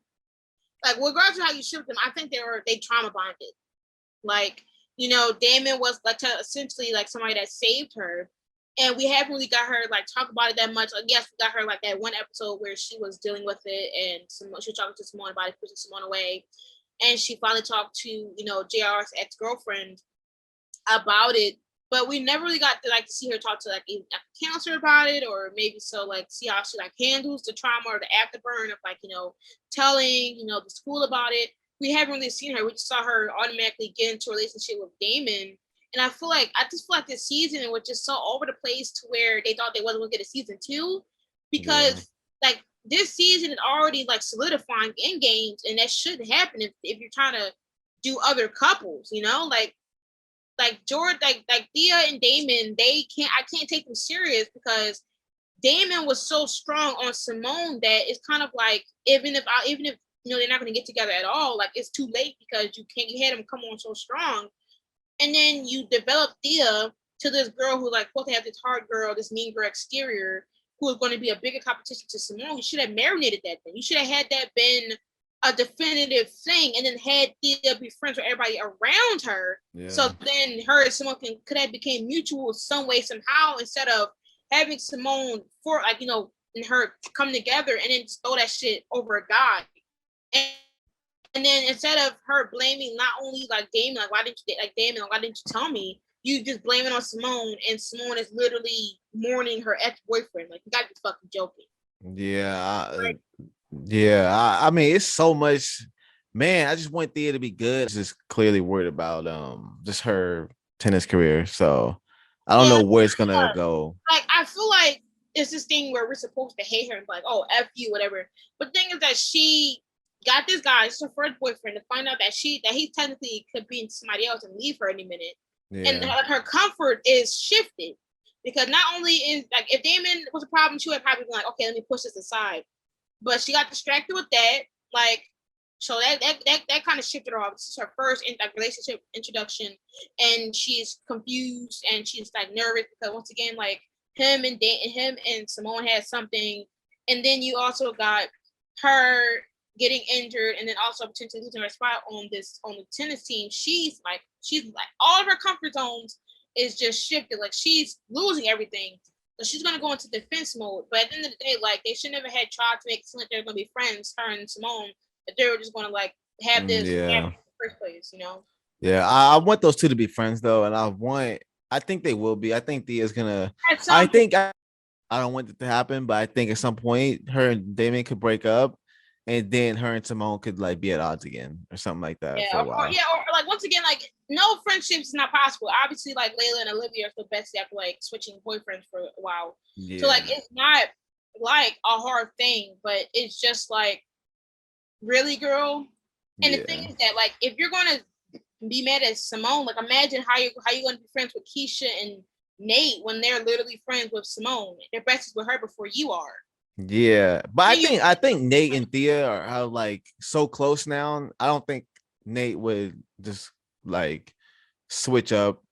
like, regardless of how you ship them, I think they trauma bonded. Like, Damon was like essentially like somebody that saved her. And we haven't really got her like talk about it that much. Like, yes, we got her like that one episode where she was dealing with it and she was talking to Simone about it, pushing Simone away. And she finally talked to, JR's ex-girlfriend about it. But we never really got to see her talk to like a counselor about it, or maybe see how she like handles the trauma or the afterburn of like, telling, the school about it. We haven't really seen her. We just saw her automatically get into a relationship with Damon. And I just feel like this season was just so over the place to where they thought they wasn't going to get a season 2 because like this season is already like solidifying in games, and that shouldn't happen if you're trying to do other couples, you know, like George, like Thea and Damon, I can't take them serious because Damon was so strong on Simone that it's kind of like even if you know they're not going to get together at all, like it's too late because you had him come on so strong, and then you develop Thea to this girl who like supposed to have this hard girl, this mean girl exterior, who is going to be a bigger competition to Simone. You should have marinated that thing. You should have had that been a definitive thing, and then had Thea be friends with everybody around her. Yeah. So then her and Simone could have became mutual some way somehow, instead of having Simone for like you know and her come together and then just throw that shit over a guy. And then instead of her blaming not only like Damon, like why didn't you tell me? You just blame it on Simone, and Simone is literally mourning her ex-boyfriend. Like you gotta be fucking joking. I mean, it's so much. Man, I just want Thea to be good. Just clearly worried about just her tennis career. So I don't know where it's gonna go. Like I feel like it's this thing where we're supposed to hate her and be like, oh, F you, whatever. But the thing is that she got this guy, it's her first boyfriend, to find out that he technically could be somebody else and leave her any minute. Yeah. And her comfort is shifted. Because not only is like if Damon was a problem, she would probably be like, okay, let me push this aside. But she got distracted with that. Like, so that kind of shifted her off. This is her first relationship introduction, and she's confused and she's like nervous because once again, like him and Simone had something, and then you also got her getting injured, and then also potentially losing her spot on the tennis team. She's like all of her comfort zones is just shifted. Like she's losing everything. So she's gonna go into defense mode. But at the end of the day, like they should never had tried to make it seem like they're gonna be friends, her and Simone, that they were just gonna like have this in the first place, you know? Yeah, I want those two to be friends though, and I think they will be. I think Thea's gonna I don't want it to happen, but I think at some point her and Damon could break up, and then her and Simone could like be at odds again or something like that for a while. Or like once again, like no friendships is not possible. Obviously, like Layla and Olivia are still besties after like switching boyfriends for a while. Yeah. So like it's not like a hard thing, but it's just like really, girl. And the thing is that like if you're gonna be mad at Simone, like imagine how you gonna be friends with Keisha and Nate when they're literally friends with Simone. They're besties with her before you are. Yeah, but I think Nate and Thea are like so close now. I don't think Nate would just like switch up.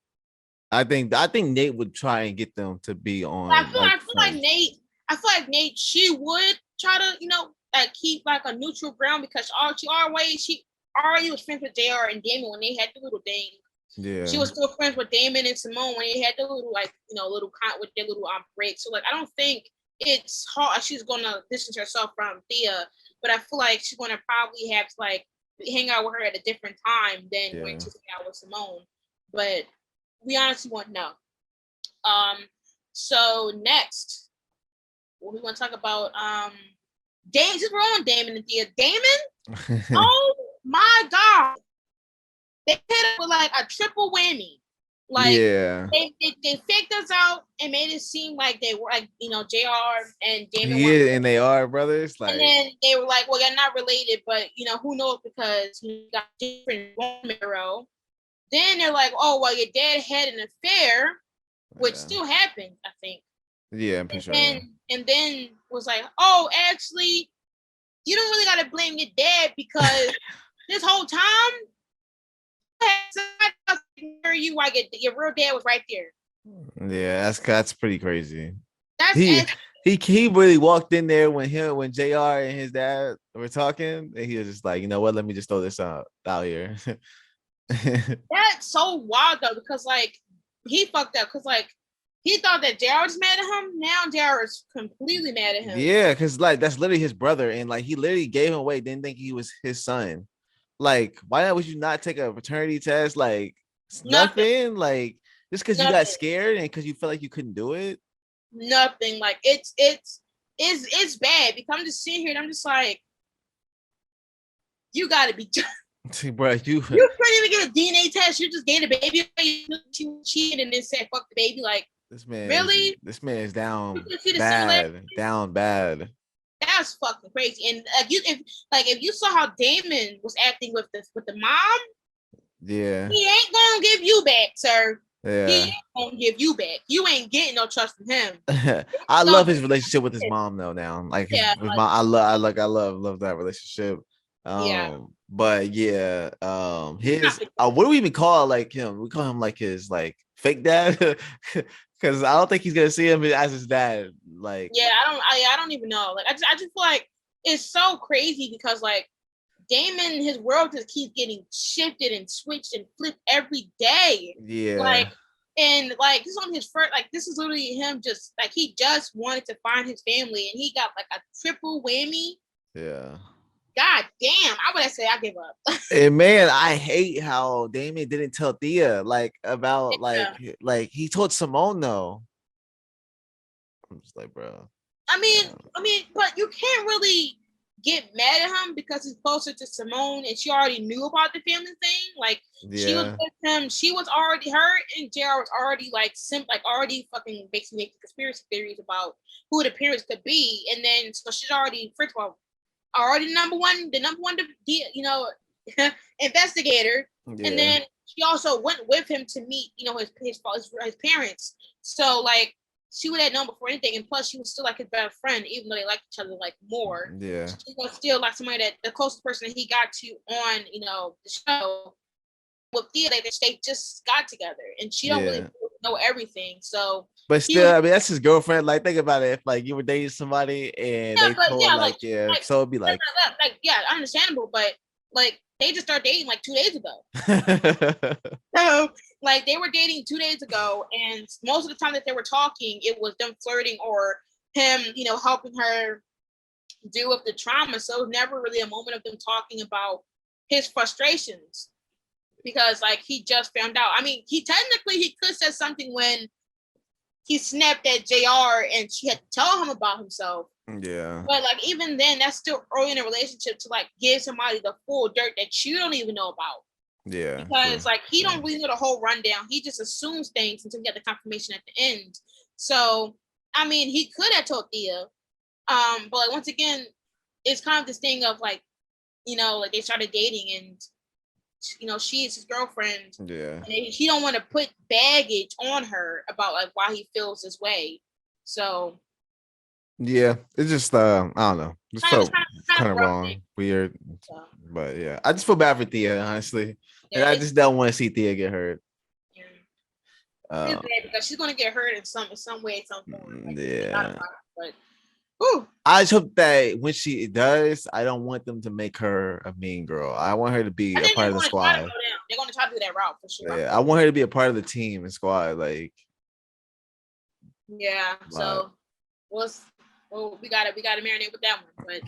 I think Nate would try and get them to be on. I feel like Nate, she would try to, you know, like keep like a neutral ground because she already was friends with JR and Damon when they had the little thing. Yeah. She was still friends with Damon and Simone when they had the little like, you know, little with their little break. So like I don't think it's hard. She's gonna distance herself from Thea, but I feel like she's gonna probably have to like hang out with her at a different time than going to hang out with Simone. But we honestly won't know. So next, we want to talk about Damon. Since we're on Damon and Thea, Damon. Oh my God, they hit it with like a triple whammy. Like they faked us out and made it seem like they were like, you know, JR and Damon. Yeah, and they are brothers. Like, and then they were like, well, they're not related, but you know, who knows because you got different bone marrow. Then they're like, oh, well, your dad had an affair, which still happened, I think. Yeah, I'm pretty sure. And then was like, oh, actually, you don't really gotta blame your dad because this whole time you like your real dad was right there. Yeah, that's pretty crazy. He really walked in there when JR and his dad were talking, and he was just like, you know what, let me just throw this out here. That's so wild though, because like he fucked up because like he thought that JR was mad at him. Now JR is completely mad at him. Yeah, because like that's literally his brother, and like he literally gave him away, didn't think he was his son. Like, why would you not take a paternity test? Like nothing. Like just because you got scared and because you felt like you couldn't do it. Nothing. Like it's bad because I'm just sitting here and I'm just like, you gotta be bro, you couldn't even get a DNA test. You just gave a baby, you cheated and then said fuck the baby. Like this man really? This man is down bad. That's fucking crazy. And if you saw how Damon was acting with the mom, Yeah. He ain't gonna give you back, sir. He Yeah. ain't gonna give you back. You ain't getting no trust from him. I So, love his relationship with his mom though now. Like yeah, his mom, I love that relationship. yeah. But yeah, He's not his what do we even call like him? We call him like his like fake dad. Because I don't think he's gonna see him as his dad. Like, yeah, I don't even know. Like I just feel like it's so crazy because like Damon, his world just keeps getting shifted and switched and flipped every day. yeah, Like, and like this is on his first, like this is literally him just like he just wanted to find his family and he got like a triple whammy. yeah. God damn, I would have said I give up. And man, I hate how Damien didn't tell Thea like about Yeah. like he told Simone though. I'm just like, bro. I mean, Yeah, but you can't really get mad at him because he's closer to Simone and she already knew about the family thing. Like she was yeah, with him, she was already her and JR was already like already fucking basically making conspiracy theories about who the parents could be. And then so she's already first of all already the number one you know investigator. And yeah, then she also went with him to meet, you know, his parents. So like she would have known before anything, and plus she was still like his best friend, even though they liked each other like more. yeah, She was still like somebody that the closest person that he got to on, you know, the show with Thea. They just got together, and she don't really yeah. know everything. So But he still, was I mean, that's his girlfriend. Like, think about it. If like you were dating somebody and yeah, they but told yeah, like like, yeah, like so it'd be like, yeah, understandable, but like they just started dating like 2 days ago. So, like, they were dating 2 days ago, and most of the time that they were talking, it was them flirting or him, you know, helping her deal with the trauma. So, it was never really a moment of them talking about his frustrations because, like, he just found out. I mean, he could say something when he snapped at JR and she had to tell him about himself. yeah, But like even then, that's still early in a relationship to like give somebody the full dirt that you don't even know about. yeah, true, Because like he true. don't really know the whole rundown. He just assumes things until he get the confirmation at the end. So I mean, he could have told Thea, but like once again, it's kind of this thing of like, you know, like they started dating and you know she is his girlfriend, Yeah, and he don't want to put baggage on her about like why he feels this way. So yeah. It's just I don't know. Just kind of, it's felt kind of, kind kind of of rough thing. wrong, weird. So But yeah, I just feel bad for Thea, honestly, yeah, and I just don't want to see Thea get hurt. yeah. It's Uh, bad because she's gonna get hurt in some way, some form. Like they got yeah. about it, but whew, I just hope that when she does, I don't want them to make her a mean girl. I want her to I be a think part they're of the gonna try to go squad. down. They're gonna try to do that route for sure. Yeah, I want her to be a part of the team and squad. Yeah. Like, So well, we gotta marinate with that one. But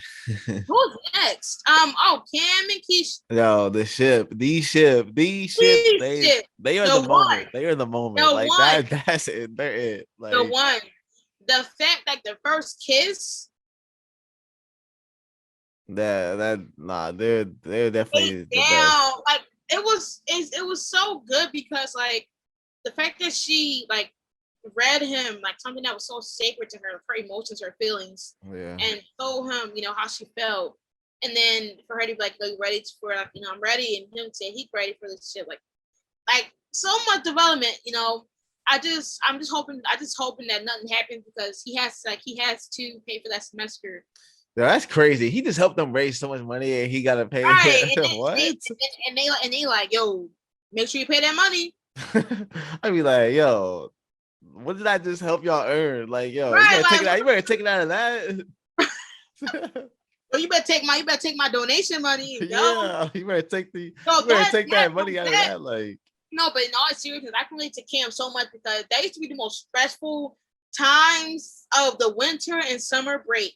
who's next? Oh, Cam and Keisha. no, these ships, Please, shit. they are The the one, moment. They are the moment. the Like one, that, that's it. They're it. the Like one. The fact like the first kiss, nah, they're ate definitely the best. down. Like it was so good because like the fact that she like read him like something that was so sacred to her emotions, her feelings, Yeah. and told him, you know, how she felt. And then for her to be like, "Are you ready for like, you know, I'm ready," and him say he's ready for this shit, like so much development, you know. I just hoping that nothing happens because he has to pay for that semester. Yeah, that's crazy. He just helped them raise so much money and he gotta pay. Right. What? And they like, yo, make sure you pay that money. I'd be like, yo, what did I just help y'all earn? Like, yo, you Right, better take it like out. You better take it out of that. well, you better take my donation money and go. Yeah, So you better take that money out of that that. Like, no, but in all seriousness, I can relate to Cam so much because that used to be the most stressful times of the winter and summer break.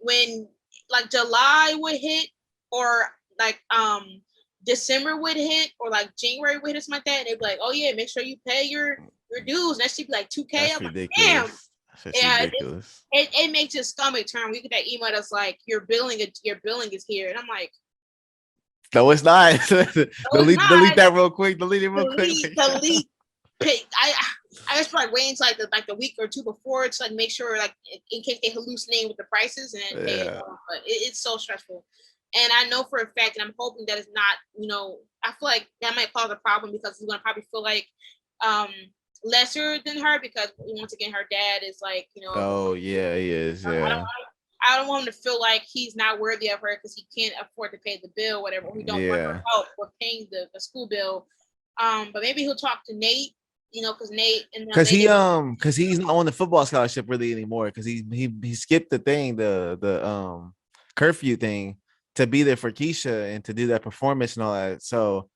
When like July would hit or like December would hit or like January would hit or something like that, and they'd be like, "Oh yeah, make sure you pay your dues." And that should be like 2K. that's I'm like, damn. ridiculous. That's Yeah, ridiculous. it makes your stomach turn. We get that email that's like your billing is here, and I'm like, No, it's not. no, it's Delete not. that real quick. Delete it real quick. Delete. Pay. I just like waiting until like the week or two before to like make sure like in case they hallucinate with the prices and pay it. Yeah. But it's so stressful. And I know for a fact, and I'm hoping that it's not, I feel like that might cause a problem because he's gonna probably feel like um lesser than her because once again her dad is like, Oh yeah, he is. I don't Yeah, I don't want him to feel like he's not worthy of her because he can't afford to pay the bill, whatever. Or he don't want her yeah. help with paying the school bill. But maybe he'll talk to Nate, because Nate and Cause he's not on the football scholarship really anymore. Cause he skipped the thing, the curfew thing to be there for Keisha and to do that performance and all that. So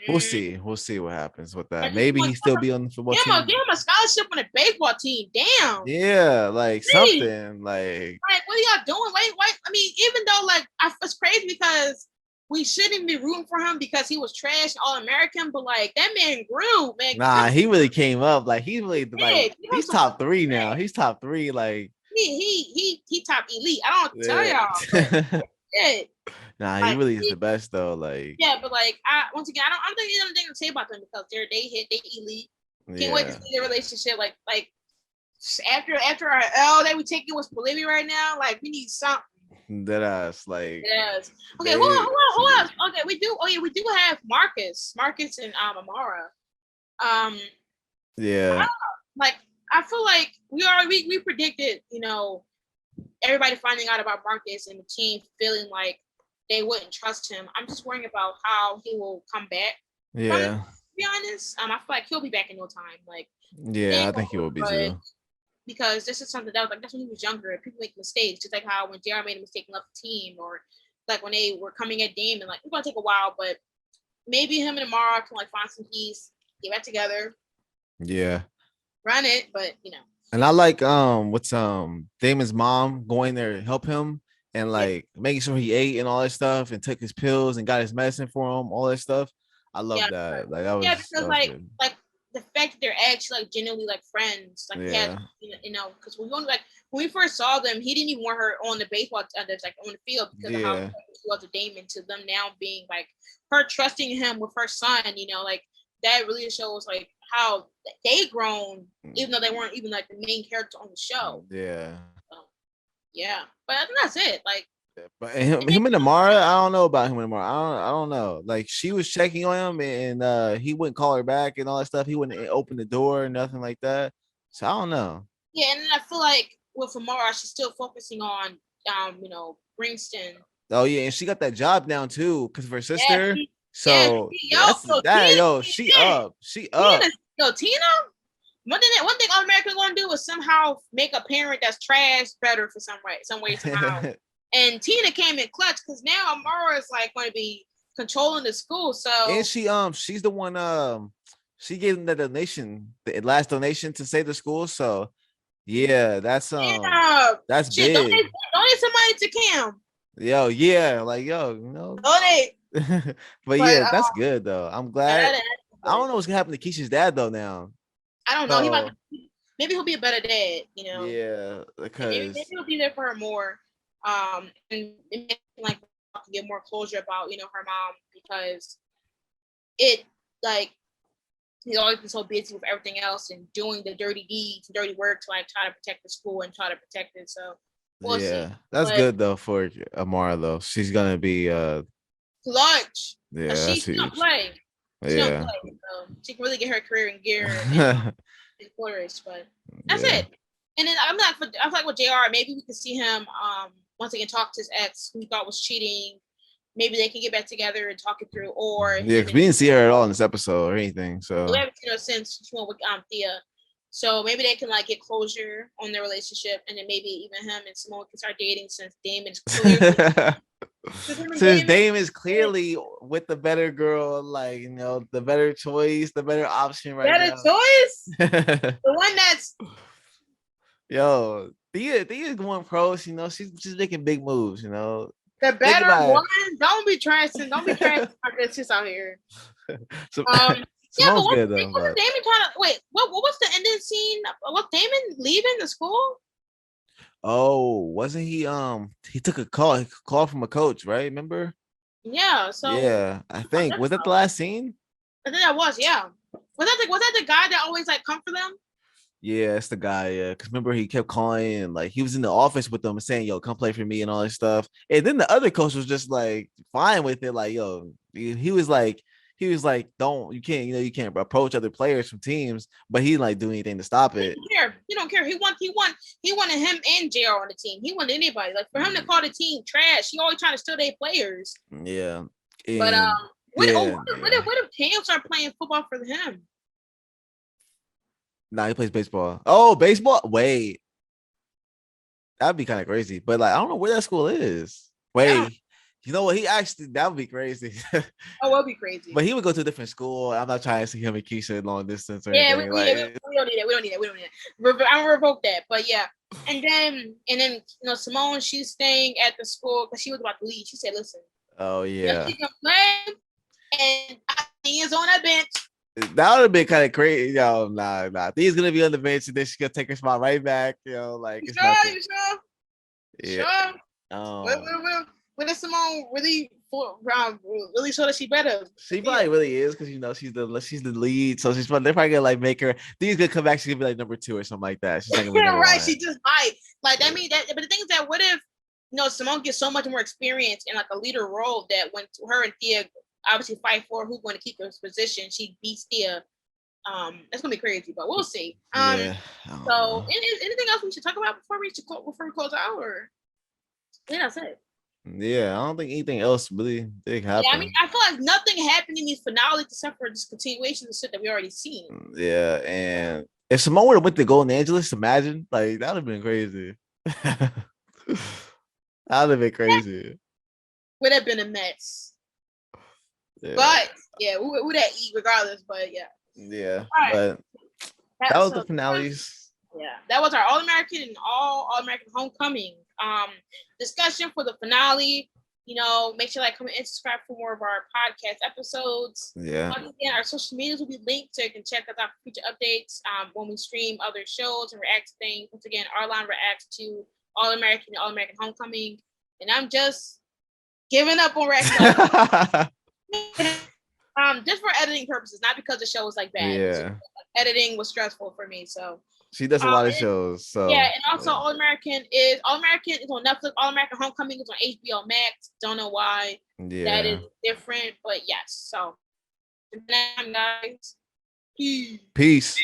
we'll see what happens with that. Maybe he still be on the football give team. him a scholarship on the baseball team. Damn. Yeah, like Please. something like Like, what are y'all doing? Wait. I mean, even though like it's crazy because we shouldn't be rooting for him because he was trash All American, but like that man grew, man. nah, he really came up. Like he really like he's top He three now. He's top three, like he top elite. I don't tell yeah. y'all, but yeah, Nah, he like really is the best though. Like yeah, but like once again, I don't think there's anything to say about them because they elite. Can't wait to yeah. see their relationship. Like after our L that we taking with Olivia right now, like we need something. That ass like Yes. Okay, they who else? Okay, we do. Oh yeah, we do have Marcus and Amara. yeah. Like I feel like we predicted, everybody finding out about Marcus and the team feeling like they wouldn't trust him. I'm just worrying about how he will come back from it. Yeah. To be honest, I feel like he'll be back in no time. Like, Yeah, I think he will be but too. because this is something that was like that's when he was younger. People make mistakes, just like how when JR made a mistake and left the team, or like when they were coming at Damon. Like it's gonna take a while, but maybe him and Amara can like find some peace, get back together, Yeah. run it. But And I like what's Damon's mom going there to help him and yeah, like making sure he ate and all that stuff and took his pills and got his medicine for him, all that stuff. I yeah, love that. Like yeah, that because was good. like the fact that they're actually like genuinely like friends, like he had, Yeah. because we only like when we first saw them, he didn't even want her on the baseball, like on the field because of how Yeah. she was with Damon. To them now being like her trusting him with her son, like that really shows like how they grown, even though they weren't even like the main character on the show. Yeah. So, yeah, but I think that's it. Like, But him and Amara, I don't know about him and Amara. I don't know. Like she was checking on him and he wouldn't call her back and all that stuff. He wouldn't open the door, nothing like that. So I don't know. yeah, and then I feel like with Amara, she's still focusing on, Bringston. Oh yeah, and she got that job now too because of her Yeah, sister. yeah, So yo, that's yo, that Tina, yo. She yeah, up. She up. Tina. One thing All America gonna do is somehow make a parent that's trash better for some way somehow. And Tina came in clutch because now Amara is like going to be controlling the school. And So she's the one she gave them the donation, the last donation to save the school. So yeah, yeah, that's shit, big. donate some money to Cam. Yo, yeah, like yo, Donate, but but yeah, that's good though. I'm glad. I don't know what's gonna happen to Keisha's dad though now. I don't know. So Maybe he'll be a better dad. yeah, Maybe because he'll be there for her more. And like get more closure about her mom because it like he's always been so busy with everything else and doing the dirty deeds and dirty work to like try to protect the school and try to protect it. So we'll see. yeah, that's But good though for Amara though. She's gonna be clutch. yeah, She that's don't huge. play. She don't Yeah. play. So she can really get her career in gear and flourish. But that's Yeah. it. And then I'm like with JR, maybe we could see him once again talk to his ex who he thought was cheating. Maybe they can get back together and talk it through, or Yeah, because we didn't see her at all in this episode or anything. we So haven't seen her since she went with Thea. So maybe they can like get closure on their relationship, and then maybe even him and Simone can start dating since Damon's clearly since Dame is clearly with the better girl, like the better choice, the better option right better now. choice. The one that's Yo, Thea is going pro. She's making big moves. the Think better about one. Don't be trashing. Don't be trashing our bitches out here. it. So, Yeah, but Simone's good though. wasn't But Damon trying to wait? What was the ending scene? Was Damon leaving the school? oh, wasn't he? He took a call from a coach, right? Remember? Yeah. So Yeah, I think was that the last scene? I think that was, yeah. Was that the guy that always like come for them? Yeah, it's the guy. Yeah, because remember he kept calling and like he was in the office with them and saying, "Yo, come play for me" and all this stuff. And then the other coach was just like fine with it, like, "Yo," he was like, "Don't you can't you can't approach other players from teams," but he like do anything to stop He it. don't care. He don't care. He wanted him and JR on the team. He wanted anybody. Like for him to call the team trash, he always trying to steal their players. Yeah, But and yeah. what if Cam start playing football for him? Nah, he plays baseball. Oh, baseball. Wait, that'd be kind of crazy. But like, I don't know where that school is. Yeah. Wait, you know what? He actually that would be crazy. Oh, it'll be crazy. But he would go to a different school. I'm not trying to see him and Keisha long distance or Yeah, anything. Like, we don't need that. We don't need that. We don't need that. I'm gonna revoke that. But yeah, and then Simone, she's staying at the school because she was about to leave. She said, "Listen, oh yeah, she can play, and he is on that bench." that would have been kind of crazy. Yo, nah. I think he's gonna be on the bench and then she's gonna take her spot right back. Like You it's sure? nothing. You sure? Yeah. Sure. Um, When is Simone really show that she better? she probably really is because she's the lead, so they're probably gonna like make her. These gonna come back. She's gonna be like number 2 or something like that. She's not gonna be number Right, 1. she just might. Like that means that. But the thing is that what if Simone gets so much more experience in like a leader role that when her and Thea obviously fight for who's going to keep her position, she beats Thea. That's gonna be crazy, but we'll see. Yeah. So anything else we should talk about before we close out, or I think that's it. Yeah, I don't think anything else really big Yeah, I mean, happened. I feel like nothing happened in these finales except for this continuation of shit that we already seen. Yeah, and if Simone would have went to Golden Angeles, imagine like that would have been crazy. That would have been crazy. Would have been a mess. Yeah, But yeah, we would have eat regardless. But yeah. yeah, All right. but that was the finales. Yeah, that was our All American and All American Homecoming discussion for the finale. Make sure comment and subscribe for more of our podcast episodes. Yeah, Once again, our social medias will be linked so you can check us out for future updates when we stream other shows and react to things. Once again, Arlon reacts to All American and All American Homecoming, and I'm just giving up on reacting. Just for editing purposes, not because the show was like bad. yeah. Editing was stressful for me, so. She does a lot of shows. So yeah, and also All American is on Netflix. All American Homecoming is on HBO Max. Don't know why that is different, but yes. So, guys, peace.